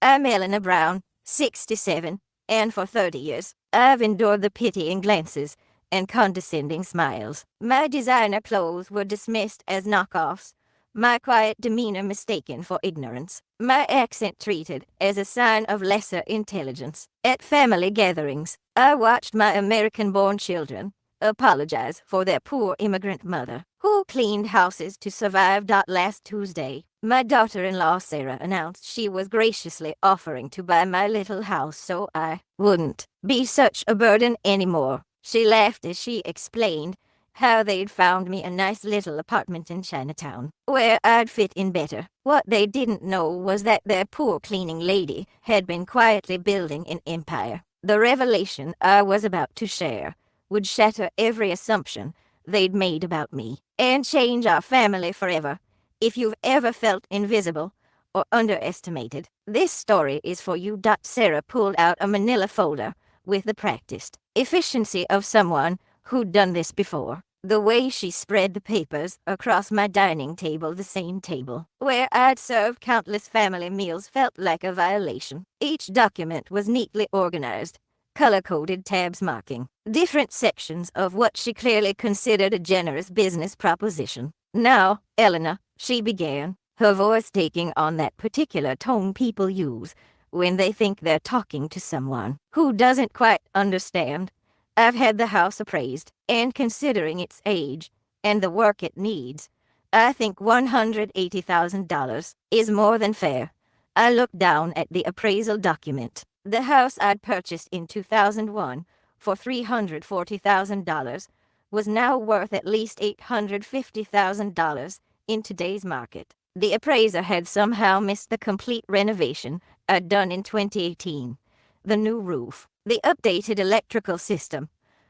I'm Elena Brown, 67, and for 30 years, I've endured the pitying glances and condescending smiles. My designer clothes were dismissed as knockoffs, my quiet demeanor mistaken for ignorance, my accent treated as a sign of lesser intelligence. At family gatherings, I watched my American-born children apologize for their poor immigrant mother, who cleaned houses to survive. Last Tuesday, my daughter-in-law Sarah announced she was graciously offering to buy my little house so I wouldn't be such a burden anymore. She laughed as she explained how they'd found me a nice little apartment in Chinatown, where I'd fit in better. What they didn't know was that their poor cleaning lady had been quietly building an empire. The revelation I was about to share would shatter every assumption they'd made about me and change our family forever. If you've ever felt invisible or underestimated, this story is for you. Sarah pulled out a manila folder with the practiced efficiency of someone who'd done this before. The way she spread the papers across my dining table, the same table where I'd served countless family meals, felt like a violation. Each document was neatly organized, color-coded tabs marking different sections of what she clearly considered a generous business proposition. "Now, Elena," she began, her voice taking on that particular tone people use when they think they're talking to someone who doesn't quite understand. "I've had the house appraised, and considering its age and the work it needs, I think $180,000 is more than fair." I looked down at the appraisal document. The house I'd purchased in 2001 for $340,000 was now worth at least $850,000 in today's market. The appraiser had somehow missed the complete renovation I'd done in 2018. The new roof, the updated electrical system,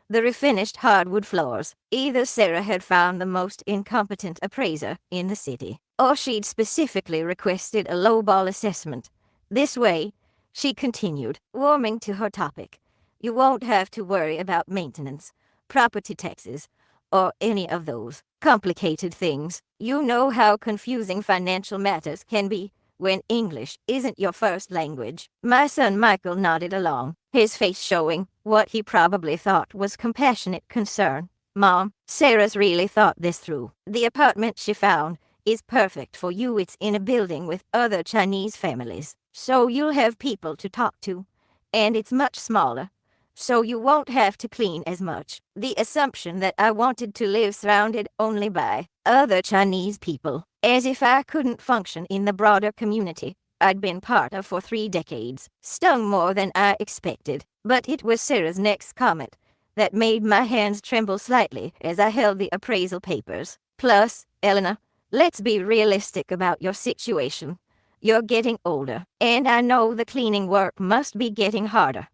the refinished hardwood floors. Either Sarah had found the most incompetent appraiser in the city, or she'd specifically requested a lowball assessment. "This way," she continued, warming to her topic, "you won't have to worry about maintenance, property taxes, or any of those complicated things. You know how confusing financial matters can be when English isn't your first language." My son Michael nodded along, his face showing what he probably thought was compassionate concern. "Mom, Sarah's really thought this through. The apartment she found is perfect for you. It's in a building with other Chinese families, so you'll have people to talk to, and it's much smaller, so you won't have to clean as much." The assumption that I wanted to live surrounded only by other Chinese people, as if I couldn't function in the broader community I'd been part of for 3 decades, stung more than I expected. But it was Sarah's next comment that made my hands tremble slightly as I held the appraisal papers. "Plus, Elena, let's be realistic about your situation. You're getting older, and I know the cleaning work must be getting harder.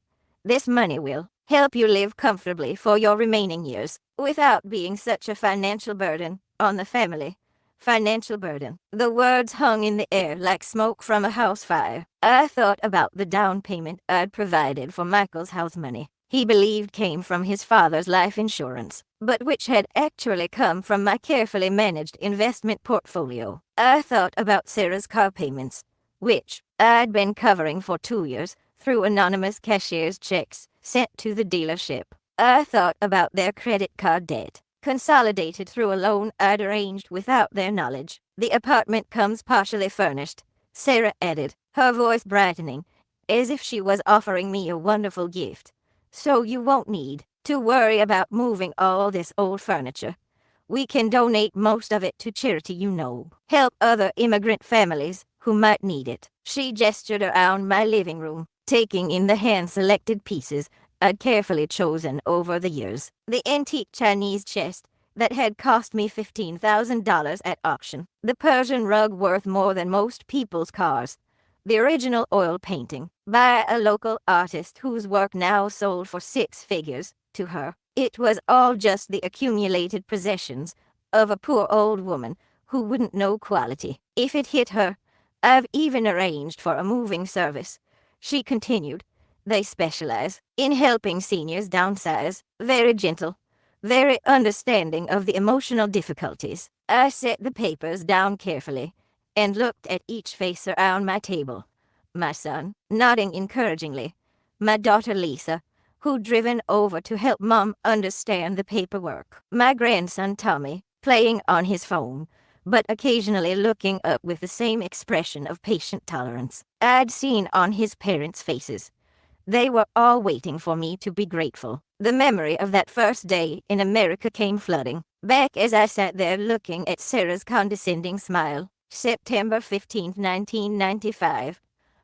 This money will help you live comfortably for your remaining years without being such a financial burden on the family." Financial burden. The words hung in the air like smoke from a house fire. I thought about the down payment I'd provided for Michael's house money he believed came from his father's life insurance, but which had actually come from my carefully managed investment portfolio. I thought about Sarah's car payments, which I'd been covering for 2 years through anonymous cashier's checks sent to the dealership. I thought about their credit card debt, consolidated through a loan I'd arranged without their knowledge. "The apartment comes partially furnished," Sarah added, her voice brightening, as if she was offering me a wonderful gift. "So you won't need to worry about moving all this old furniture. We can donate most of it to charity, help other immigrant families who might need it." She gestured around my living room, taking in the hand-selected pieces I'd carefully chosen over the years. The antique Chinese chest that had cost me $15,000 at auction, the Persian rug worth more than most people's cars, the original oil painting by a local artist whose work now sold for 6 figures to her. It was all just the accumulated possessions of a poor old woman who wouldn't know quality if it hit her. "I've even arranged for a moving service," she continued. "They specialize in helping seniors downsize. Very gentle, very understanding of the emotional difficulties." I set the papers down carefully and looked at each face around my table. my son, nodding encouragingly. My daughter Lisa, who'd driven over to help Mom understand the paperwork. My grandson Tommy, playing on his phone, but occasionally looking up with the same expression of patient tolerance I'd seen on his parents' faces. They were all waiting for me to be grateful. The memory of that first day in America came flooding back as I sat there looking at Sarah's condescending smile. September 15, 1995.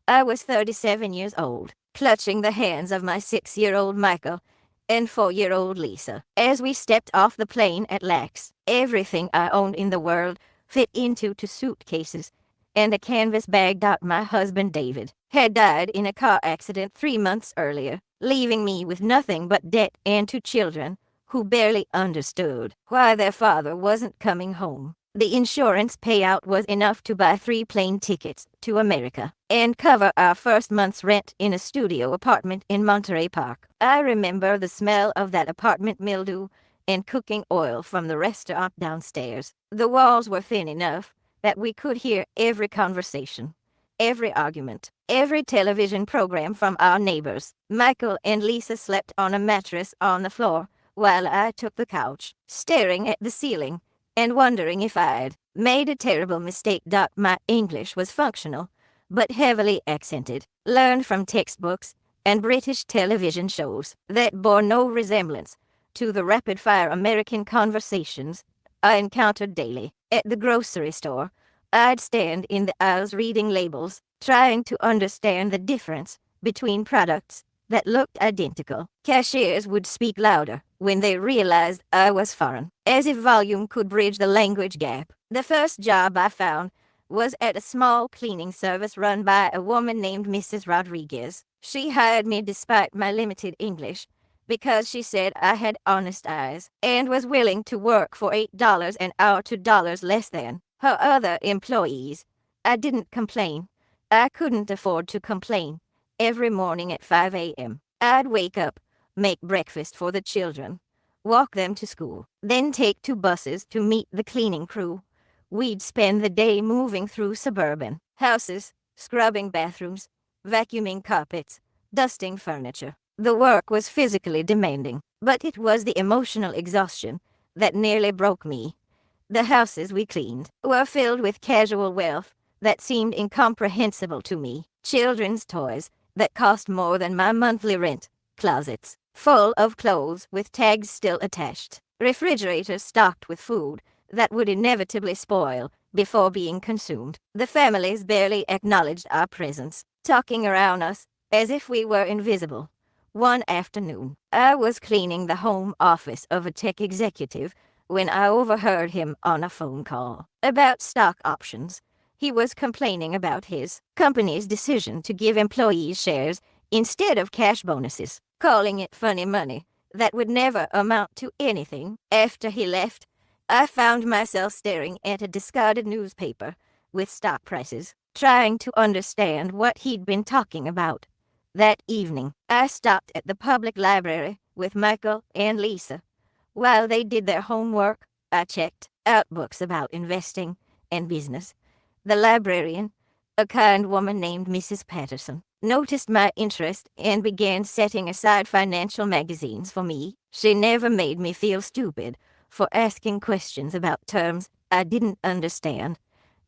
I was 37 years old, clutching the hands of my 6-year-old Michael and 4-year-old Lisa. As we stepped off the plane at LAX, everything I owned in the world fit into 2 suitcases and a canvas bag. My husband David had died in a car accident 3 months earlier, leaving me with nothing but debt and 2 children who barely understood why their father wasn't coming home. The insurance payout was enough to buy 3 plane tickets to America and cover our first month's rent in a studio apartment in Monterey Park. I remember the smell of that apartment mildew and cooking oil from the restaurant downstairs. The walls were thin enough that we could hear every conversation, every argument, every television program from our neighbors. Michael and Lisa slept on a mattress on the floor while I took the couch, staring at the ceiling and wondering if I'd made a terrible mistake. My English was functional, but heavily accented, learned from textbooks and British television shows that bore no resemblance to the rapid-fire American conversations I encountered daily. At the grocery store, I'd stand in the aisles reading labels, trying to understand the difference between products that looked identical. Cashiers would speak louder when they realized I was foreign, as if volume could bridge the language gap. The first job I found was at a small cleaning service run by a woman named Mrs. Rodriguez. She hired me despite my limited English because she said I had honest eyes and was willing to work for $8 an hour, $2 less than her other employees. I didn't complain. I couldn't afford to complain. Every morning at 5 a.m., I'd wake up, make breakfast for the children, walk them to school, then take 2 buses to meet the cleaning crew. We'd spend the day moving through suburban houses, scrubbing bathrooms, vacuuming carpets, dusting furniture. The work was physically demanding, but it was the emotional exhaustion that nearly broke me. The houses we cleaned were filled with casual wealth that seemed incomprehensible to me. Children's toys that cost more than my monthly rent, closets full of clothes with tags still attached, refrigerators stocked with food that would inevitably spoil before being consumed. The families barely acknowledged our presence, talking around us as if we were invisible. One afternoon, I was cleaning the home office of a tech executive when I overheard him on a phone call about stock options. He was complaining about his company's decision to give employees shares instead of cash bonuses, calling it funny money that would never amount to anything. After he left, I found myself staring at a discarded newspaper with stock prices, trying to understand what he'd been talking about. That evening, I stopped at the public library with Michael and Lisa. While they did their homework, I checked out books about investing and business. The librarian, a kind woman named Mrs. Patterson, noticed my interest and began setting aside financial magazines for me. She never made me feel stupid for asking questions about terms I didn't understand.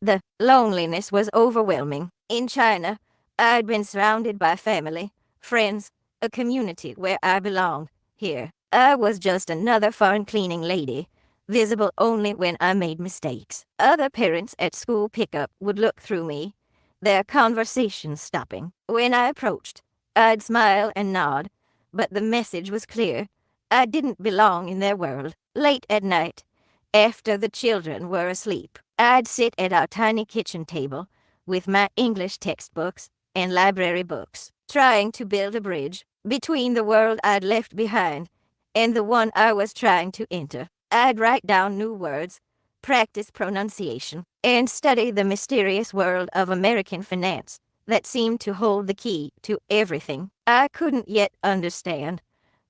The loneliness was overwhelming. In China, I'd been surrounded by family, friends, a community where I belonged. Here, I was just another foreign cleaning lady, visible only when I made mistakes. Other parents at school pickup would look through me, their conversations stopping. When I approached, I'd smile and nod, but the message was clear. I didn't belong in their world. Late at night, after the children were asleep, I'd sit at our tiny kitchen table with my English textbooks and library books, trying to build a bridge between the world I'd left behind and the one I was trying to enter. I'd write down new words, practice pronunciation, and study the mysterious world of American finance that seemed to hold the key to everything I couldn't yet understand.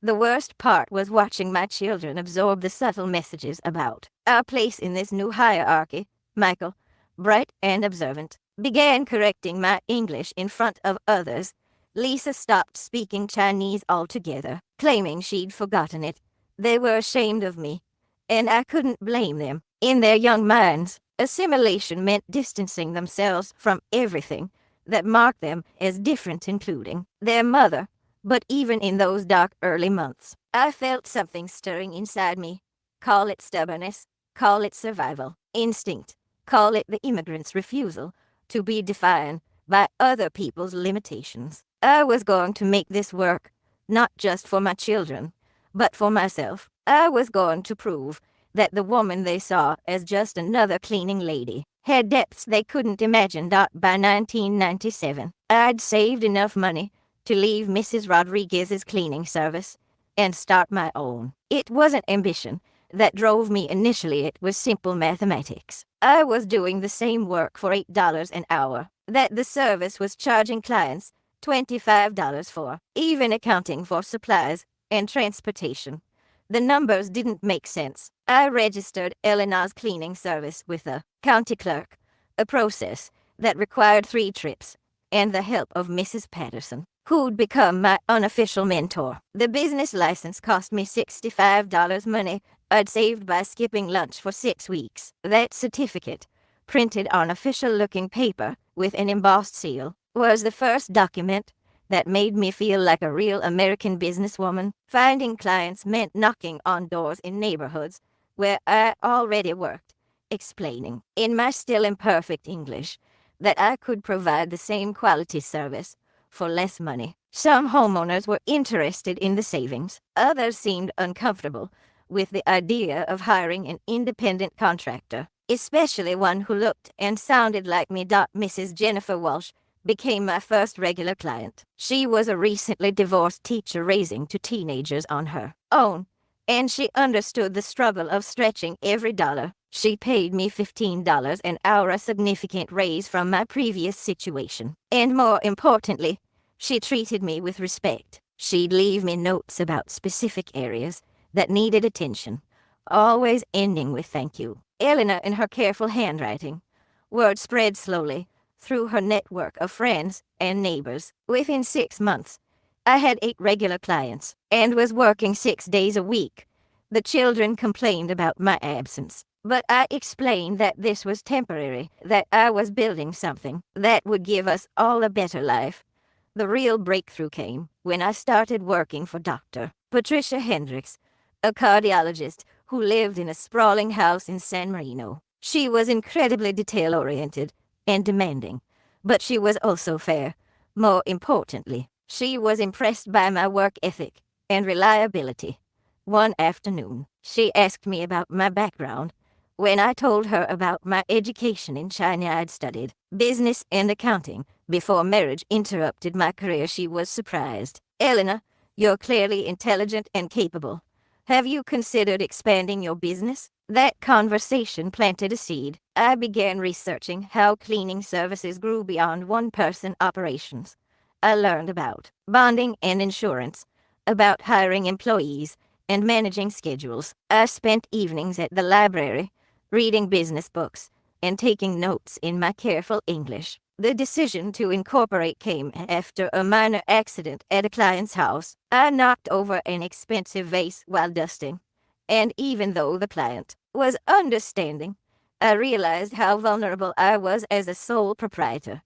The worst part was watching my children absorb the subtle messages about our place in this new hierarchy. Michael, bright and observant, began correcting my English in front of others, Lisa stopped speaking Chinese altogether, claiming she'd forgotten it. They were ashamed of me, and I couldn't blame them. In their young minds, assimilation meant distancing themselves from everything that marked them as different, including their mother. But even in those dark early months, I felt something stirring inside me. Call it stubbornness, call it survival instinct, call it the immigrant's refusal to be defined by other people's limitations. I was going to make this work, not just for my children, but for myself. I was going to prove that the woman they saw as just another cleaning lady had depths they couldn't imagine. By 1997, I'd saved enough money to leave Mrs. Rodriguez's cleaning service and start my own. It wasn't ambition that drove me initially, it was simple mathematics. I was doing the same work for $8 an hour that the service was charging clients $25 for, even accounting for supplies and transportation. The numbers didn't make sense. I registered Elena's cleaning service with the county clerk, a process that required 3 trips, and the help of Mrs. Patterson, who'd become my unofficial mentor. The business license cost me $65 money I'd saved by skipping lunch for 6 weeks. That certificate, printed on official-looking paper with an embossed seal, was the first document that made me feel like a real American businesswoman. Finding clients meant knocking on doors in neighborhoods where I already worked, explaining, in my still imperfect English, that I could provide the same quality service for less money. Some homeowners were interested in the savings. Others seemed uncomfortable with the idea of hiring an independent contractor, especially one who looked and sounded like me. Mrs. Jennifer Walsh became my first regular client. She was a recently divorced teacher raising 2 teenagers on her own, and she understood the struggle of stretching every dollar. She paid me $15 an hour, a significant raise from my previous situation. And more importantly, she treated me with respect. She'd leave me notes about specific areas that needed attention, always ending with thank you. Elena, in her careful handwriting, word spread slowly through her network of friends and neighbors. Within 6 months, I had 8 regular clients and was working 6 days a week. The children complained about my absence, but I explained that this was temporary, that I was building something that would give us all a better life. The real breakthrough came when I started working for Dr. Patricia Hendricks, a cardiologist who lived in a sprawling house in San Marino. She was incredibly detail-oriented and demanding, but she was also fair. More importantly, she was impressed by my work ethic and reliability. One afternoon, she asked me about my background. When I told her about my education in China, I'd studied business and accounting before marriage interrupted my career. She was surprised. "Elena, you're clearly intelligent and capable. Have you considered expanding your business?" That conversation planted a seed. I began researching how cleaning services grew beyond one-person operations. I learned about bonding and insurance, about hiring employees and managing schedules. I spent evenings at the library, reading business books and taking notes in my careful English. The decision to incorporate came after a minor accident at a client's house. I knocked over an expensive vase while dusting, and even though the client was understanding, I realized how vulnerable I was as a sole proprietor.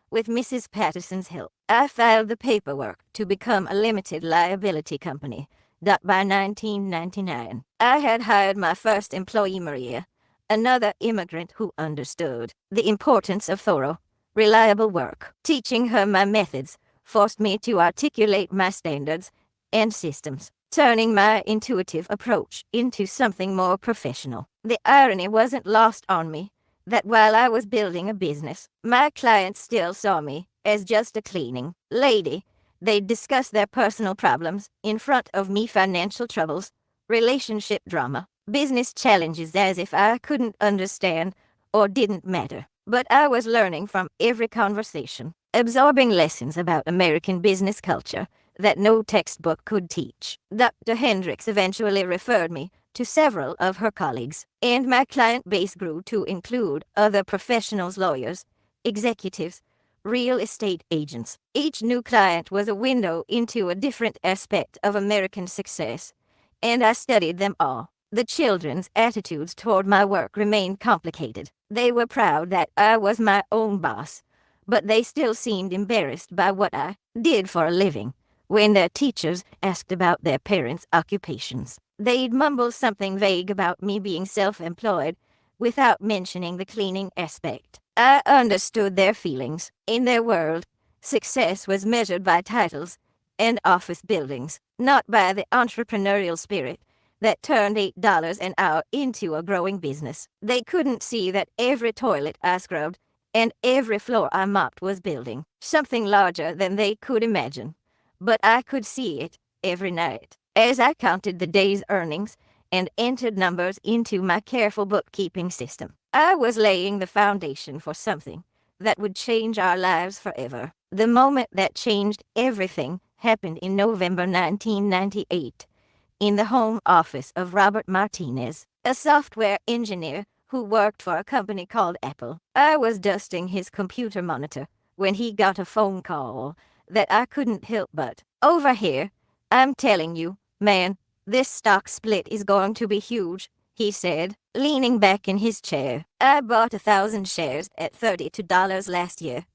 With Mrs. Patterson's help, I filed the paperwork to become a limited liability company. By 1999, I had hired my first employee, Maria, another immigrant who understood the importance of thorough, reliable work. Teaching her my methods forced me to articulate my standards and systems, turning my intuitive approach into something more professional. The irony wasn't lost on me that while I was building a business, my clients still saw me as just a cleaning lady. They'd discuss their personal problems in front of me, financial troubles, relationship drama, business challenges, as if I couldn't understand or didn't matter. But I was learning from every conversation, absorbing lessons about American business culture that no textbook could teach. Dr. Hendricks eventually referred me to several of her colleagues, and my client base grew to include other professionals, lawyers, executives, real estate agents. Each new client was a window into a different aspect of American success, and I studied them all. The children's attitudes toward my work remained complicated. They were proud that I was my own boss, but they still seemed embarrassed by what I did for a living. When their teachers asked about their parents' occupations, they'd mumble something vague about me being self-employed without mentioning the cleaning aspect. I understood their feelings. In their world, success was measured by titles and office buildings, not by the entrepreneurial spirit that turned $8 an hour into a growing business. They couldn't see that every toilet I scrubbed and every floor I mopped was building something larger than they could imagine. But I could see it every night as I counted the day's earnings and entered numbers into my careful bookkeeping system. I was laying the foundation for something that would change our lives forever. The moment that changed everything happened in November 1998 in the home office of Robert Martinez, a software engineer who worked for a company called Apple. I was dusting his computer monitor when he got a phone call that I couldn't help but overhear. "I'm telling you, man, this stock split is going to be huge," he said, leaning back in his chair. "I bought 1,000 shares at $32 last year,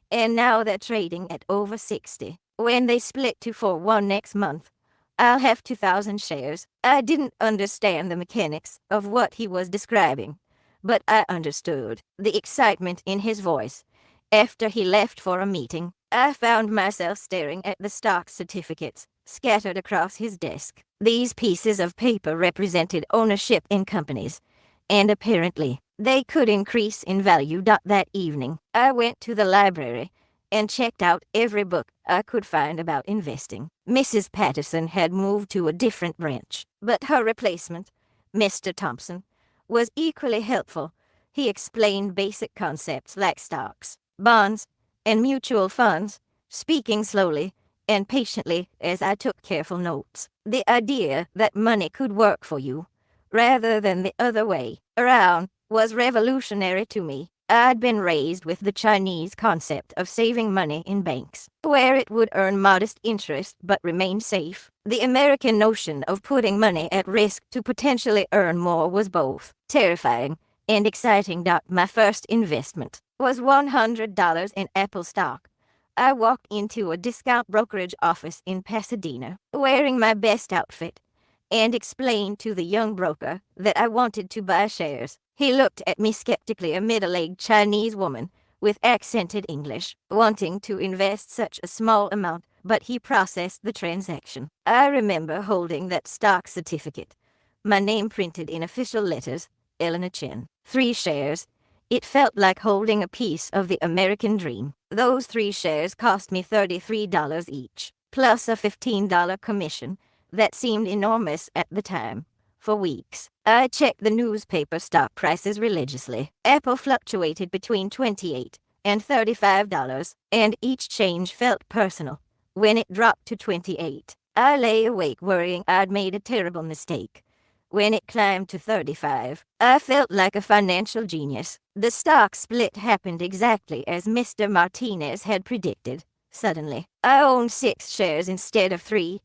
and now they're trading at over 60. When they split to 4-1 next month, I'll have 2,000 shares." I didn't understand the mechanics of what he was describing, but I understood the excitement in his voice. After he left for a meeting, I found myself staring at the stock certificates scattered across his desk. These pieces of paper represented ownership in companies, and apparently they could increase in value. That evening, I went to the library and checked out every book I could find about investing. Mrs. Patterson had moved to a different branch, but her replacement, Mr. Thompson, was equally helpful. He explained basic concepts like stocks, bonds, and mutual funds, speaking slowly and patiently as I took careful notes. The idea that money could work for you, rather than the other way around, was revolutionary to me. I'd been raised with the Chinese concept of saving money in banks, where it would earn modest interest but remain safe. The American notion of putting money at risk to potentially earn more was both terrifying and exciting. My first investment was $100 in Apple stock. I walked into a discount brokerage office in Pasadena, wearing my best outfit, and explained to the young broker that I wanted to buy shares. He looked at me skeptically, a middle-aged Chinese woman with accented English, wanting to invest such a small amount, but he processed the transaction. I remember holding that stock certificate, my name printed in official letters, Elena Chen. 3 shares. It felt like holding a piece of the American dream. Those 3 shares cost me $33 each, plus a $15 commission that seemed enormous at the time. For weeks, I checked the newspaper stock prices religiously. Apple fluctuated between $28 and $35, and each change felt personal. When it dropped to 28, I lay awake worrying I'd made a terrible mistake. When it climbed to 35, I felt like a financial genius. The stock split happened exactly as Mr. Martinez had predicted. Suddenly, I owned 6 shares instead of 3,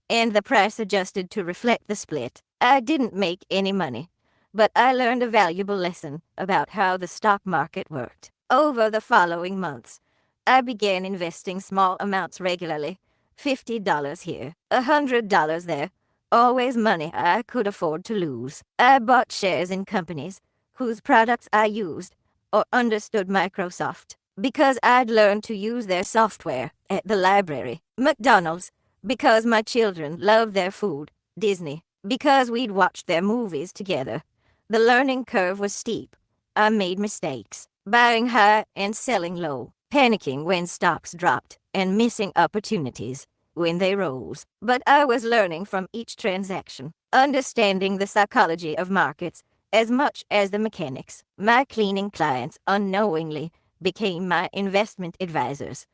and the price adjusted to reflect the split. I didn't make any money, but I learned a valuable lesson about how the stock market worked. Over the following months, I began investing small amounts regularly, $50 here, $100 there, always money I could afford to lose. I bought shares in companies whose products I used or understood. Microsoft, because I'd learned to use their software at the library. McDonald's, because my children loved their food. Disney, because we'd watched their movies together. The learning curve was steep. I made mistakes, buying high and selling low, panicking when stocks dropped, and missing opportunities when they rose. But I was learning from each transaction, understanding the psychology of markets as much as the mechanics. My cleaning clients unknowingly became my investment advisors.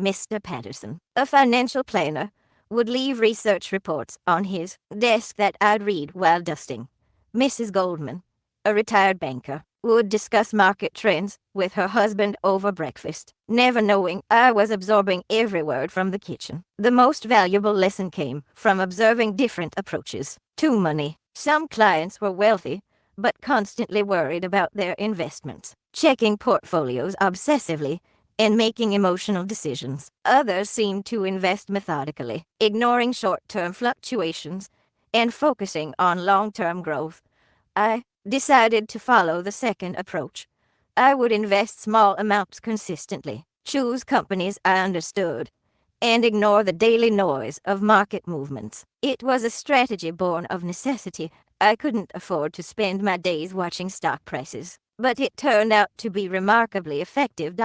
Mr. Patterson, a financial planner, would leave research reports on his desk that I'd read while dusting. Mrs. Goldman, a retired banker, would discuss market trends with her husband over breakfast, never knowing I was absorbing every word from the kitchen. The most valuable lesson came from observing different approaches to money. Some clients were wealthy, but constantly worried about their investments, checking portfolios obsessively and making emotional decisions. Others seemed to invest methodically, ignoring short-term fluctuations and focusing on long-term growth. I decided to follow the second approach. I would invest small amounts consistently, choose companies I understood, and ignore the daily noise of market movements. It was a strategy born of necessity. I couldn't afford to spend my days watching stock prices, but it turned out to be remarkably effective.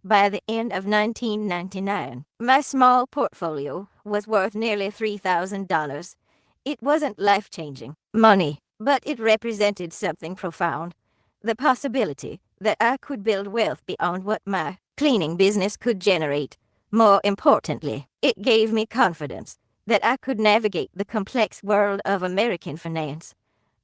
By the end of 1999, my small portfolio was worth nearly $3,000. It wasn't life-changing money, but it represented something profound. The possibility that I could build wealth beyond what my cleaning business could generate. More importantly, it gave me confidence that I could navigate the complex world of American finance.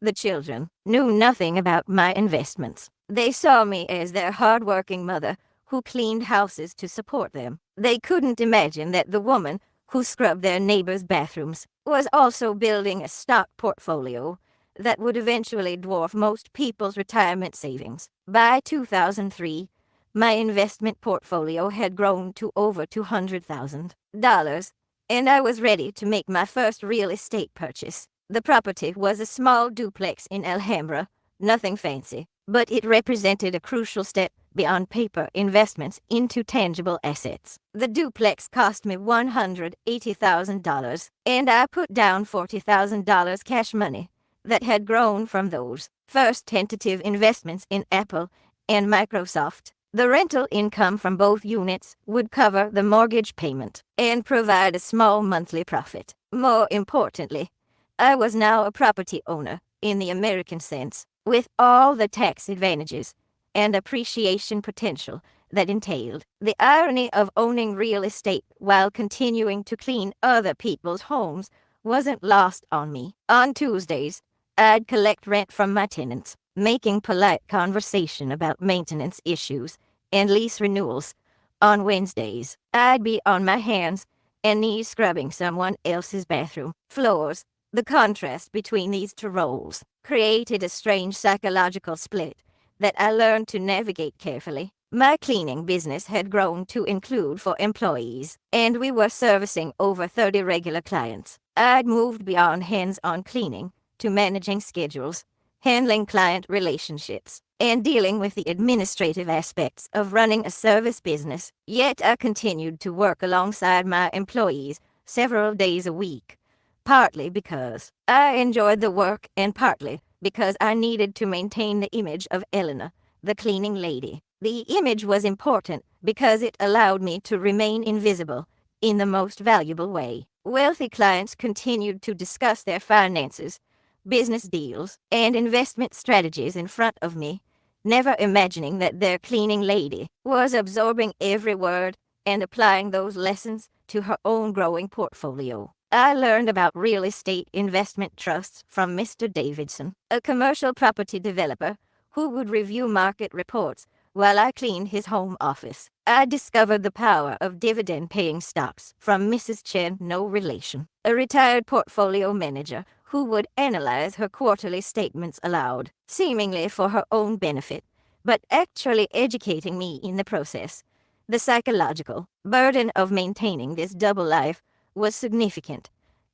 The children knew nothing about my investments. They saw me as their hard-working mother who cleaned houses to support them. They couldn't imagine that the woman who scrubbed their neighbors' bathrooms was also building a stock portfolio that would eventually dwarf most people's retirement savings. By 2003, my investment portfolio had grown to over $200,000, and I was ready to make my first real estate purchase. The property was a small duplex in Alhambra, nothing fancy, but it represented a crucial step beyond paper investments into tangible assets. The duplex cost me $180,000, and I put down $40,000 cash money that had grown from those first tentative investments in Apple and Microsoft. The rental income from both units would cover the mortgage payment and provide a small monthly profit. More importantly, I was now a property owner in the American sense, with all the tax advantages and appreciation potential that entailed. The irony of owning real estate while continuing to clean other people's homes wasn't lost on me. On Tuesdays, I'd collect rent from my tenants, making polite conversation about maintenance issues and lease renewals. On Wednesdays, I'd be on my hands and knees scrubbing someone else's bathroom floors. The contrast between these two roles created a strange psychological split that I learned to navigate carefully. My cleaning business had grown to include 4 employees, and we were servicing over 30 regular clients. I'd moved beyond hands-on cleaning to managing schedules, handling client relationships, and dealing with the administrative aspects of running a service business. Yet I continued to work alongside my employees several days a week, partly because I enjoyed the work and partly because I needed to maintain the image of Elena, the cleaning lady. The image was important because it allowed me to remain invisible in the most valuable way. Wealthy clients continued to discuss their finances, business deals, and investment strategies in front of me, never imagining that their cleaning lady was absorbing every word and applying those lessons to her own growing portfolio. I learned about real estate investment trusts from Mr. Davidson, a commercial property developer who would review market reports while I cleaned his home office. I discovered the power of dividend-paying stocks from Mrs. Chen, no relation, a retired portfolio manager who would analyze her quarterly statements aloud, seemingly for her own benefit, but actually educating me in the process. The psychological burden of maintaining this double life was significant.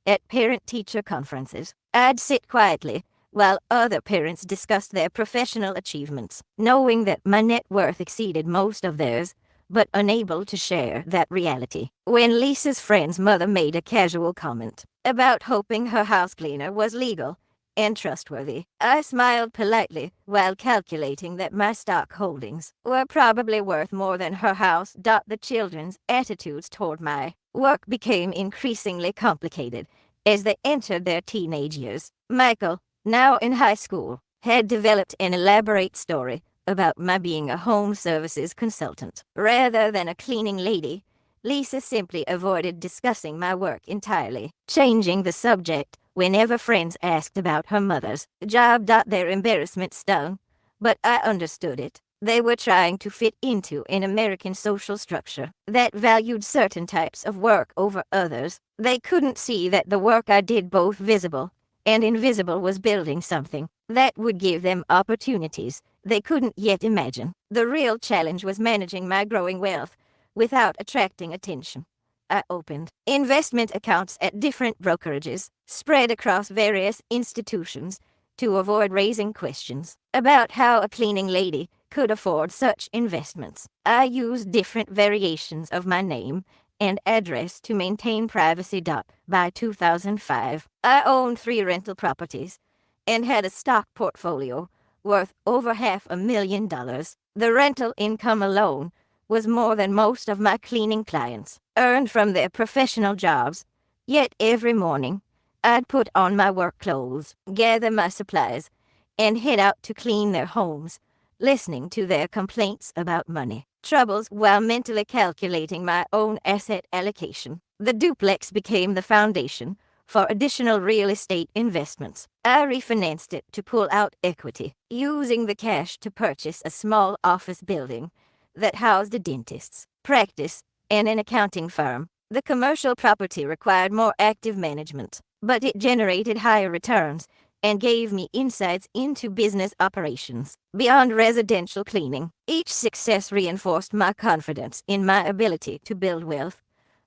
At parent-teacher conferences, I'd sit quietly while other parents discussed their professional achievements, knowing that my net worth exceeded most of theirs, but unable to share that reality. When Lisa's friend's mother made a casual comment about hoping her house cleaner was legal and trustworthy, I smiled politely while calculating that my stock holdings were probably worth more than her house. The children's attitudes toward my work became increasingly complicated as they entered their teenage years. Michael, now in high school, had developed an elaborate story about my being a home services consultant rather than a cleaning lady. Lisa simply avoided discussing my work entirely, changing the subject whenever friends asked about her mother's job. Their embarrassment stung, but I understood it. They were trying to fit into an American social structure that valued certain types of work over others. They couldn't see that the work I did, both visible and invisible, was building something that would give them opportunities they couldn't yet imagine. The real challenge was managing my growing wealth without attracting attention. I opened investment accounts at different brokerages spread across various institutions to avoid raising questions about how a cleaning lady could afford such investments. I used different variations of my name and address to maintain privacy. By 2005, I owned 3 rental properties and had a stock portfolio worth over $500,000. The rental income alone was more than most of my cleaning clients earned from their professional jobs. Yet every morning, I'd put on my work clothes, gather my supplies, and head out to clean their homes, listening to their complaints about money troubles while mentally calculating my own asset allocation. The duplex became the foundation for additional real estate investments. I refinanced it to pull out equity, using the cash to purchase a small office building that housed a dentist's practice and an accounting firm. The commercial property required more active management, but it generated higher returns and gave me insights into business operations. Beyond residential cleaning, each success reinforced my confidence in my ability to build wealth,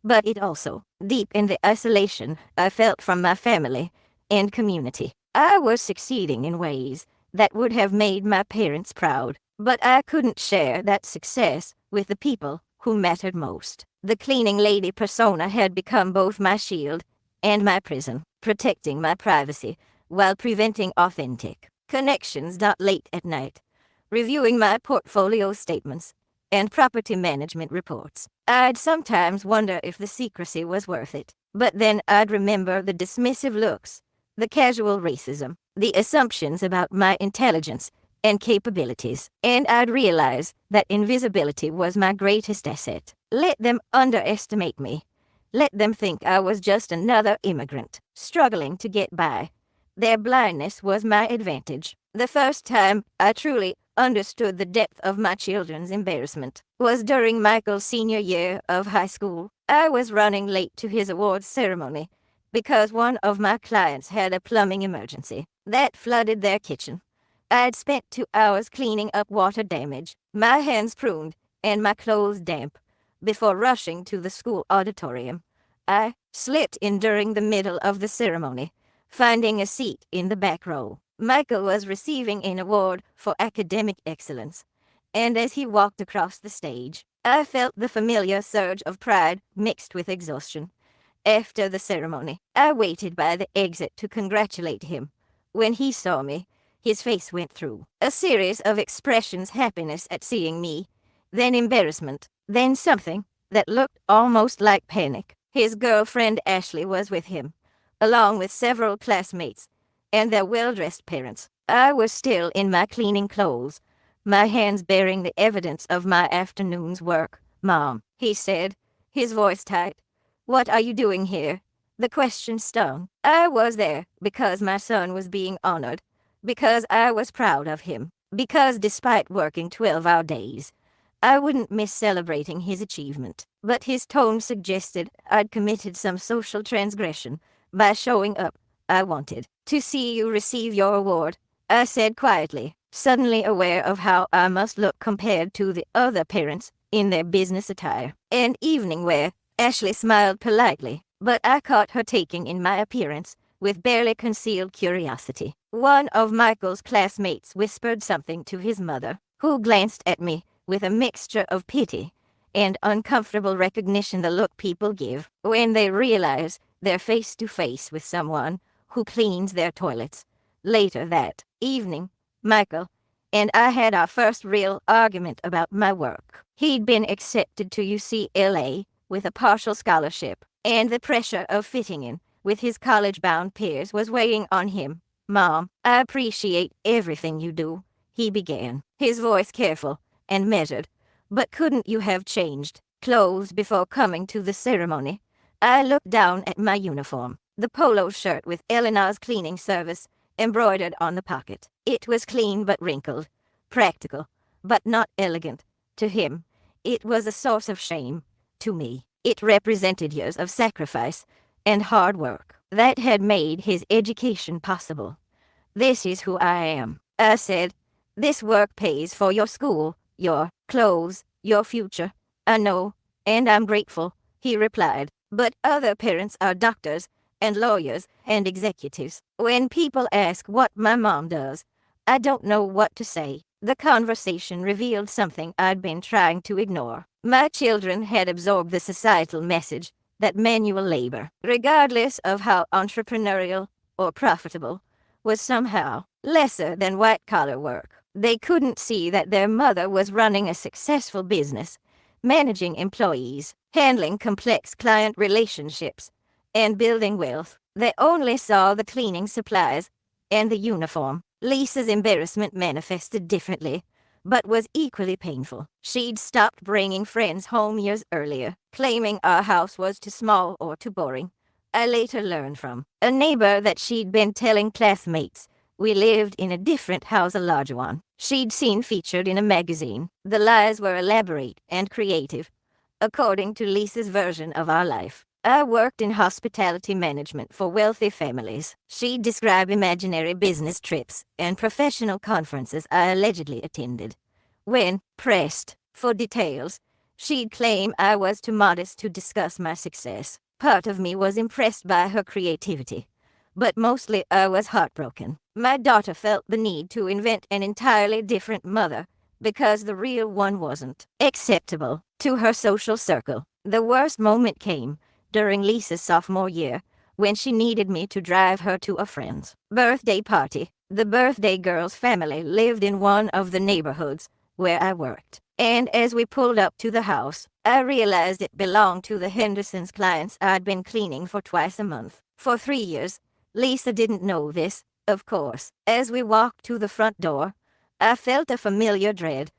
but it also deepened the isolation I felt from my family and community. I was succeeding in ways that would have made my parents proud, but I couldn't share that success with the people who mattered most. The cleaning lady persona had become both my shield and my prison, protecting my privacy while preventing authentic connections. Late at night, reviewing my portfolio statements and property management reports, I'd sometimes wonder if the secrecy was worth it. But then I'd remember the dismissive looks, the casual racism, the assumptions about my intelligence and capabilities, and I'd realize that invisibility was my greatest asset. Let them underestimate me. Let them think I was just another immigrant, struggling to get by. Their blindness was my advantage. The first time I truly understood the depth of my children's embarrassment was during Michael's senior year of high school. I was running late to his awards ceremony because one of my clients had a plumbing emergency that flooded their kitchen. I'd spent 2 hours cleaning up water damage, my hands pruned and my clothes damp, before rushing to the school auditorium. I slipped in during the middle of the ceremony, finding a seat in the back row. Michael was receiving an award for academic excellence, and as he walked across the stage, I felt the familiar surge of pride mixed with exhaustion. After the ceremony, I waited by the exit to congratulate him. When he saw me, his face went through a series of expressions: happiness at seeing me, then embarrassment, then something that looked almost like panic. His girlfriend Ashley was with him, along with several classmates and their well-dressed parents. I was still in my cleaning clothes, my hands bearing the evidence of my afternoon's work. "Mom," he said, his voice tight, "what are you doing here?" The question stung. I was there because my son was being honored, because I was proud of him, because despite working 12-hour days, I wouldn't miss celebrating his achievement. But his tone suggested I'd committed some social transgression by showing up. "I wanted to see you receive your award," I said quietly, suddenly aware of how I must look compared to the other parents in their business attire and evening wear. Ashley smiled politely, but I caught her taking in my appearance with barely concealed curiosity. One of Michael's classmates whispered something to his mother, who glanced at me with a mixture of pity and uncomfortable recognition, the look people give when they realize they're face to face with someone who cleans their toilets. Later that evening, Michael and I had our first real argument about my work. He'd been accepted to UCLA with a partial scholarship, and the pressure of fitting in with his college-bound peers was weighing on him. "Mom, I appreciate everything you do," he began, his voice careful and measured. "But couldn't you have changed clothes before coming to the ceremony?" I looked down at my uniform, the polo shirt with Elena's cleaning service embroidered on the pocket. It was clean but wrinkled, practical, but not elegant. To him, it was a source of shame. To me, it represented years of sacrifice and hard work that had made his education possible. This is who I am, I said. This work pays for your school, your clothes, your future. I know, and I'm grateful, he replied. But other parents are doctors and lawyers and executives. When people ask what my mom does, I don't know what to say. The conversation revealed something I'd been trying to ignore. My children had absorbed the societal message that manual labor, regardless of how entrepreneurial or profitable, was somehow lesser than white-collar work. They couldn't see that their mother was running a successful business, managing employees, handling complex client relationships, and building wealth. They only saw the cleaning supplies and the uniform. Lisa's embarrassment manifested differently, but was equally painful. She'd stopped bringing friends home years earlier, claiming our house was too small or too boring. I later learned from a neighbor that she'd been telling classmates we lived in a different house, a larger one. She'd seen featured in a magazine. The lies were elaborate and creative, according to Lisa's version of our life. I worked in hospitality management for wealthy families. She'd describe imaginary business trips and professional conferences I allegedly attended. When pressed for details, she'd claim I was too modest to discuss my success. Part of me was impressed by her creativity, but mostly I was heartbroken. My daughter felt the need to invent an entirely different mother because the real one wasn't acceptable to her social circle. The worst moment came during Lisa's sophomore year, when she needed me to drive her to a friend's birthday party. The birthday girl's family lived in one of the neighborhoods where I worked, and as we pulled up to the house, I realized it belonged to the Hendersons' clients I'd been cleaning for twice a month. For 3 years, Lisa didn't know this, of course. As we walked to the front door, I felt a familiar dread.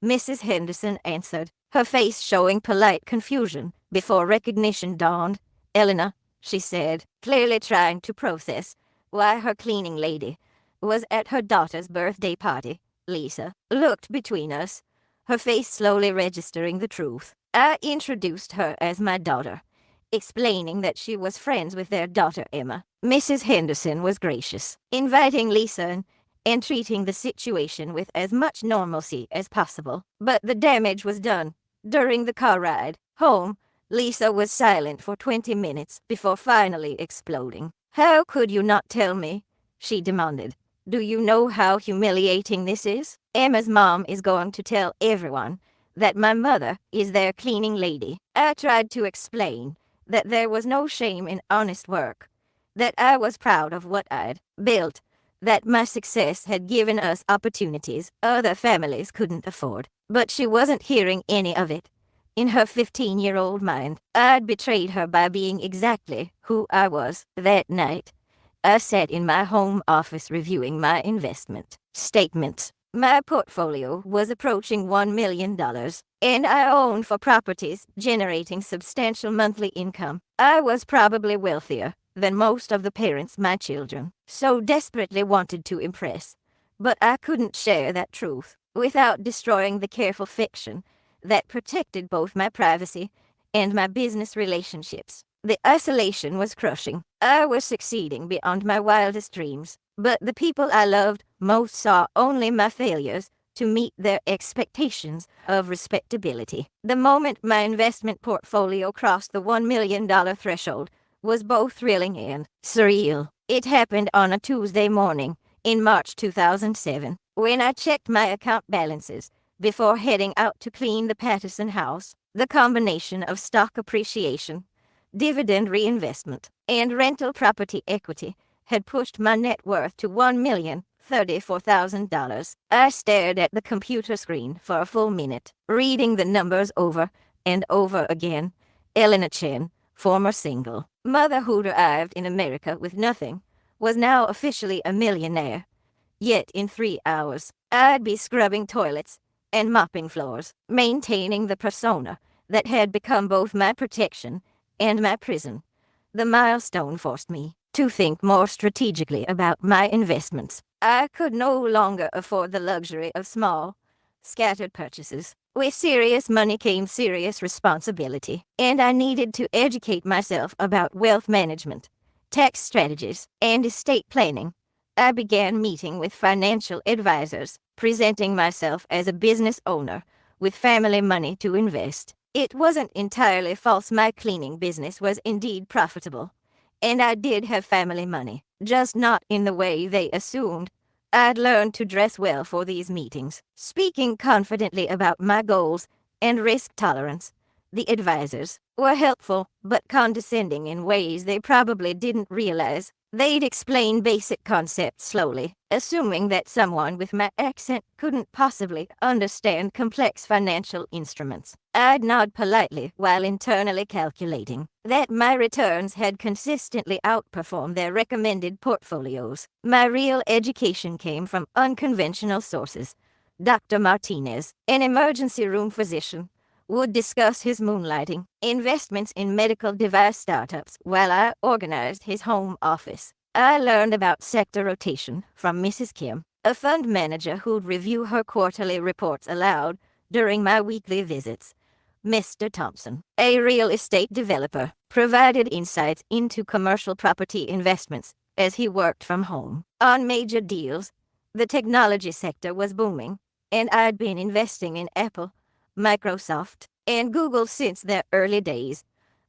Mrs. Henderson answered, her face showing polite confusion before recognition dawned. "Elena," she said, clearly trying to process why her cleaning lady was at her daughter's birthday party. Lisa looked between us, her face slowly registering the truth. I introduced her as my daughter, explaining that she was friends with their daughter Emma. Mrs. Henderson was gracious, inviting Lisa in and treating the situation with as much normalcy as possible. But the damage was done. During the car ride home, Lisa was silent for 20 minutes before finally exploding. "How could you not tell me?" she demanded. "Do you know how humiliating this is? Emma's mom is going to tell everyone that my mother is their cleaning lady." I tried to explain that there was no shame in honest work, that I was proud of what I'd built, that my success had given us opportunities other families couldn't afford. But she wasn't hearing any of it. In her 15-year-old mind, I'd betrayed her by being exactly who I was. That night, I sat in my home office reviewing my investment statements. My portfolio was approaching $1 million, and I owned 4 properties generating substantial monthly income. I was probably wealthier than most of the parents my children so desperately wanted to impress, but I couldn't share that truth without destroying the careful fiction that protected both my privacy and my business relationships. The isolation was crushing. I was succeeding beyond my wildest dreams, but the people I loved most saw only my failures to meet their expectations of respectability. The moment my investment portfolio crossed the $1 million threshold was both thrilling and surreal. It happened on a Tuesday morning in March 2007, when I checked my account balances before heading out to clean the Patterson house. The combination of stock appreciation, dividend reinvestment, and rental property equity had pushed my net worth to $1,034,000. I stared at the computer screen for a full minute, reading the numbers over and over again. Elena Chen, former single mother who'd arrived in America with nothing, was now officially a millionaire. Yet in 3 hours, I'd be scrubbing toilets and mopping floors, maintaining the persona that had become both my protection and my prison. The milestone forced me to think more strategically about my investments. I could no longer afford the luxury of small, scattered purchases. With serious money came serious responsibility, and I needed to educate myself about wealth management, tax strategies, and estate planning. I began meeting with financial advisors, presenting myself as a business owner with family money to invest. It wasn't entirely false. My cleaning business was indeed profitable, and I did have family money, just not in the way they assumed. I'd learned to dress well for these meetings, speaking confidently about my goals and risk tolerance. The advisors were helpful, but condescending in ways they probably didn't realize. They'd explain basic concepts slowly, assuming that someone with my accent couldn't possibly understand complex financial instruments. I'd nod politely while internally calculating that my returns had consistently outperformed their recommended portfolios. My real education came from unconventional sources. Dr. Martinez, an emergency room physician, would discuss his moonlighting investments in medical device startups while I organized his home office. I learned about sector rotation from Mrs. Kim, a fund manager who'd review her quarterly reports aloud during my weekly visits. Mr. Thompson, a real estate developer, provided insights into commercial property investments as he worked from home on major deals. The technology sector was booming, and I'd been investing in Apple, Microsoft, and Google since their early days.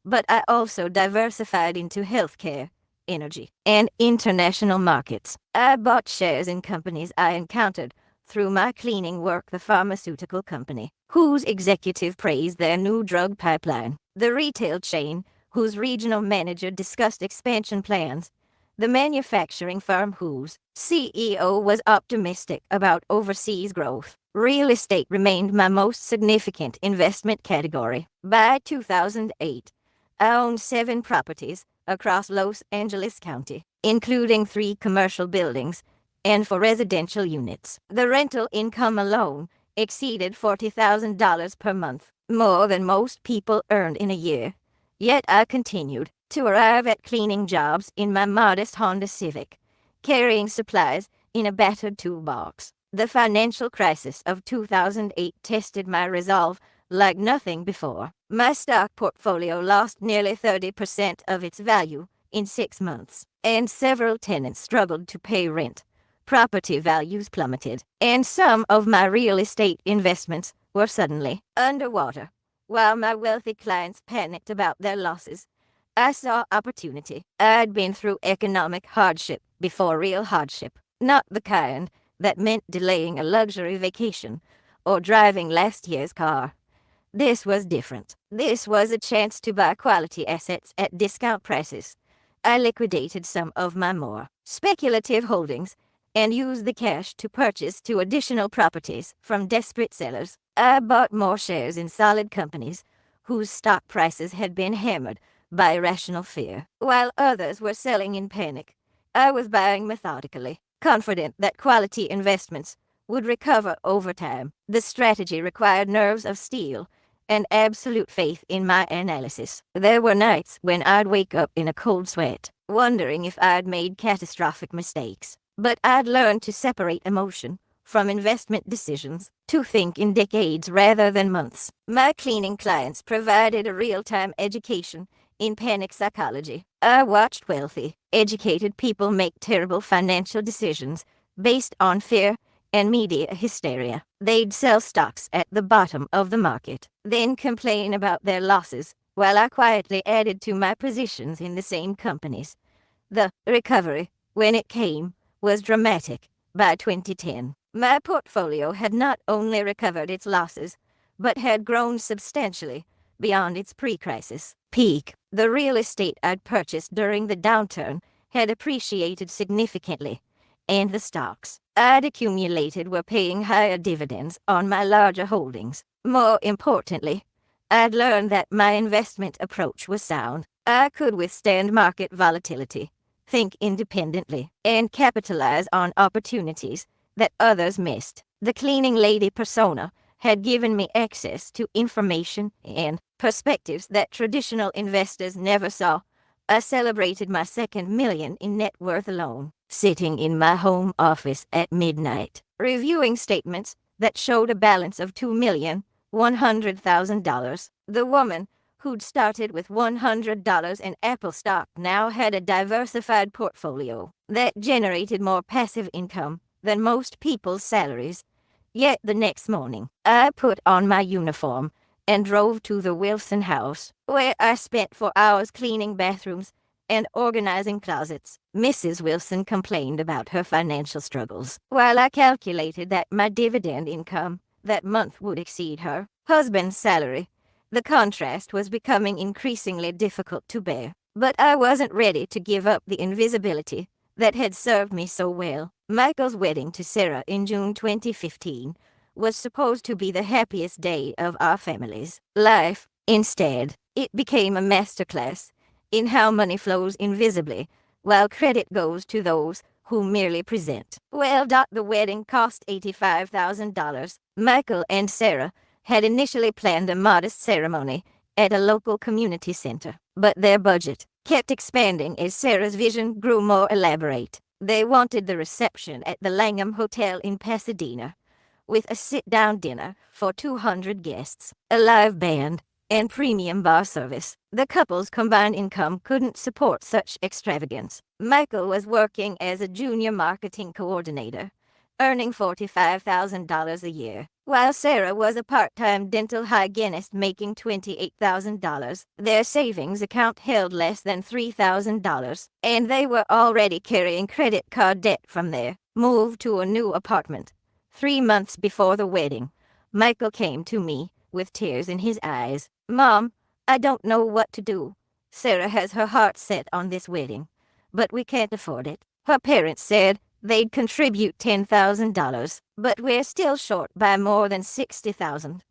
But I also diversified into healthcare, energy, and international markets. I bought shares in companies I encountered through my cleaning work: the pharmaceutical company, whose executive praised their new drug pipeline; the retail chain, whose regional manager discussed expansion plans; the manufacturing firm whose CEO was optimistic about overseas growth. Real estate remained my most significant investment category. By 2008, I owned 7 properties across Los Angeles County, including 3 commercial buildings and 4 residential units. The rental income alone exceeded $40,000 per month, more than most people earned in a year. Yet I continued to arrive at cleaning jobs in my modest Honda Civic, carrying supplies in a battered toolbox. The financial crisis of 2008 tested my resolve like nothing before. My stock portfolio lost nearly 30% of its value in 6 months, and several tenants struggled to pay rent. Property values plummeted, and some of my real estate investments were suddenly underwater. While my wealthy clients panicked about their losses, I saw opportunity. I'd been through economic hardship before, real hardship, not the kind that meant delaying a luxury vacation or driving last year's car. This was different. This was a chance to buy quality assets at discount prices. I liquidated some of my more speculative holdings and used the cash to purchase 2 additional properties from desperate sellers. I bought more shares in solid companies whose stock prices had been hammered by irrational fear, while others were selling in panic. I was buying methodically, confident that quality investments would recover over time. The strategy required nerves of steel and absolute faith in my analysis. There were nights when I'd wake up in a cold sweat, wondering if I'd made catastrophic mistakes. But I'd learned to separate emotion from investment decisions, to think in decades rather than months. My cleaning clients provided a real-time education in panic psychology. I watched wealthy, educated people make terrible financial decisions based on fear and media hysteria. They'd sell stocks at the bottom of the market, then complain about their losses, while I quietly added to my positions in the same companies. The recovery, when it came, was dramatic. By 2010, my portfolio had not only recovered its losses, but had grown substantially beyond its pre-crisis peak. The real estate I'd purchased during the downturn had appreciated significantly, and the stocks I'd accumulated were paying higher dividends on my larger holdings. More importantly, I'd learned that my investment approach was sound. I could withstand market volatility, think independently, and capitalize on opportunities that others missed. The cleaning lady persona had given me access to information and perspectives that traditional investors never saw. I celebrated my second million in net worth alone, sitting in my home office at midnight, reviewing statements that showed a balance of $2,100,000. The woman who'd started with $100 in Apple stock now had a diversified portfolio that generated more passive income than most people's salaries. Yet the next morning, I put on my uniform and drove to the Wilson house, where I spent 4 hours cleaning bathrooms and organizing closets. Mrs. Wilson complained about her financial struggles, while I calculated that my dividend income that month would exceed her husband's salary. The contrast was becoming increasingly difficult to bear, but I wasn't ready to give up the invisibility that had served me so well. Michael's wedding to Sarah in June 2015 was supposed to be the happiest day of our family's life. Instead, it became a masterclass in how money flows invisibly, while credit goes to those who merely present. Well, the wedding cost $85,000. Michael and Sarah had initially planned a modest ceremony at a local community center, but their budget kept expanding as Sarah's vision grew more elaborate. They wanted the reception at the Langham Hotel in Pasadena, with a sit-down dinner for 200 guests, a live band, and premium bar service. The couple's combined income couldn't support such extravagance. Michael was working as a junior marketing coordinator, earning $45,000 a year, while Sarah was a part-time dental hygienist making $28,000. Their savings account held less than $3,000, and they were already carrying credit card debt from their move to a new apartment. 3 months before the wedding, Michael came to me with tears in his eyes. "Mom, I don't know what to do. Sarah has her heart set on this wedding, but we can't afford it. Her parents said they'd contribute $10,000, but we're still short by more than $60,000.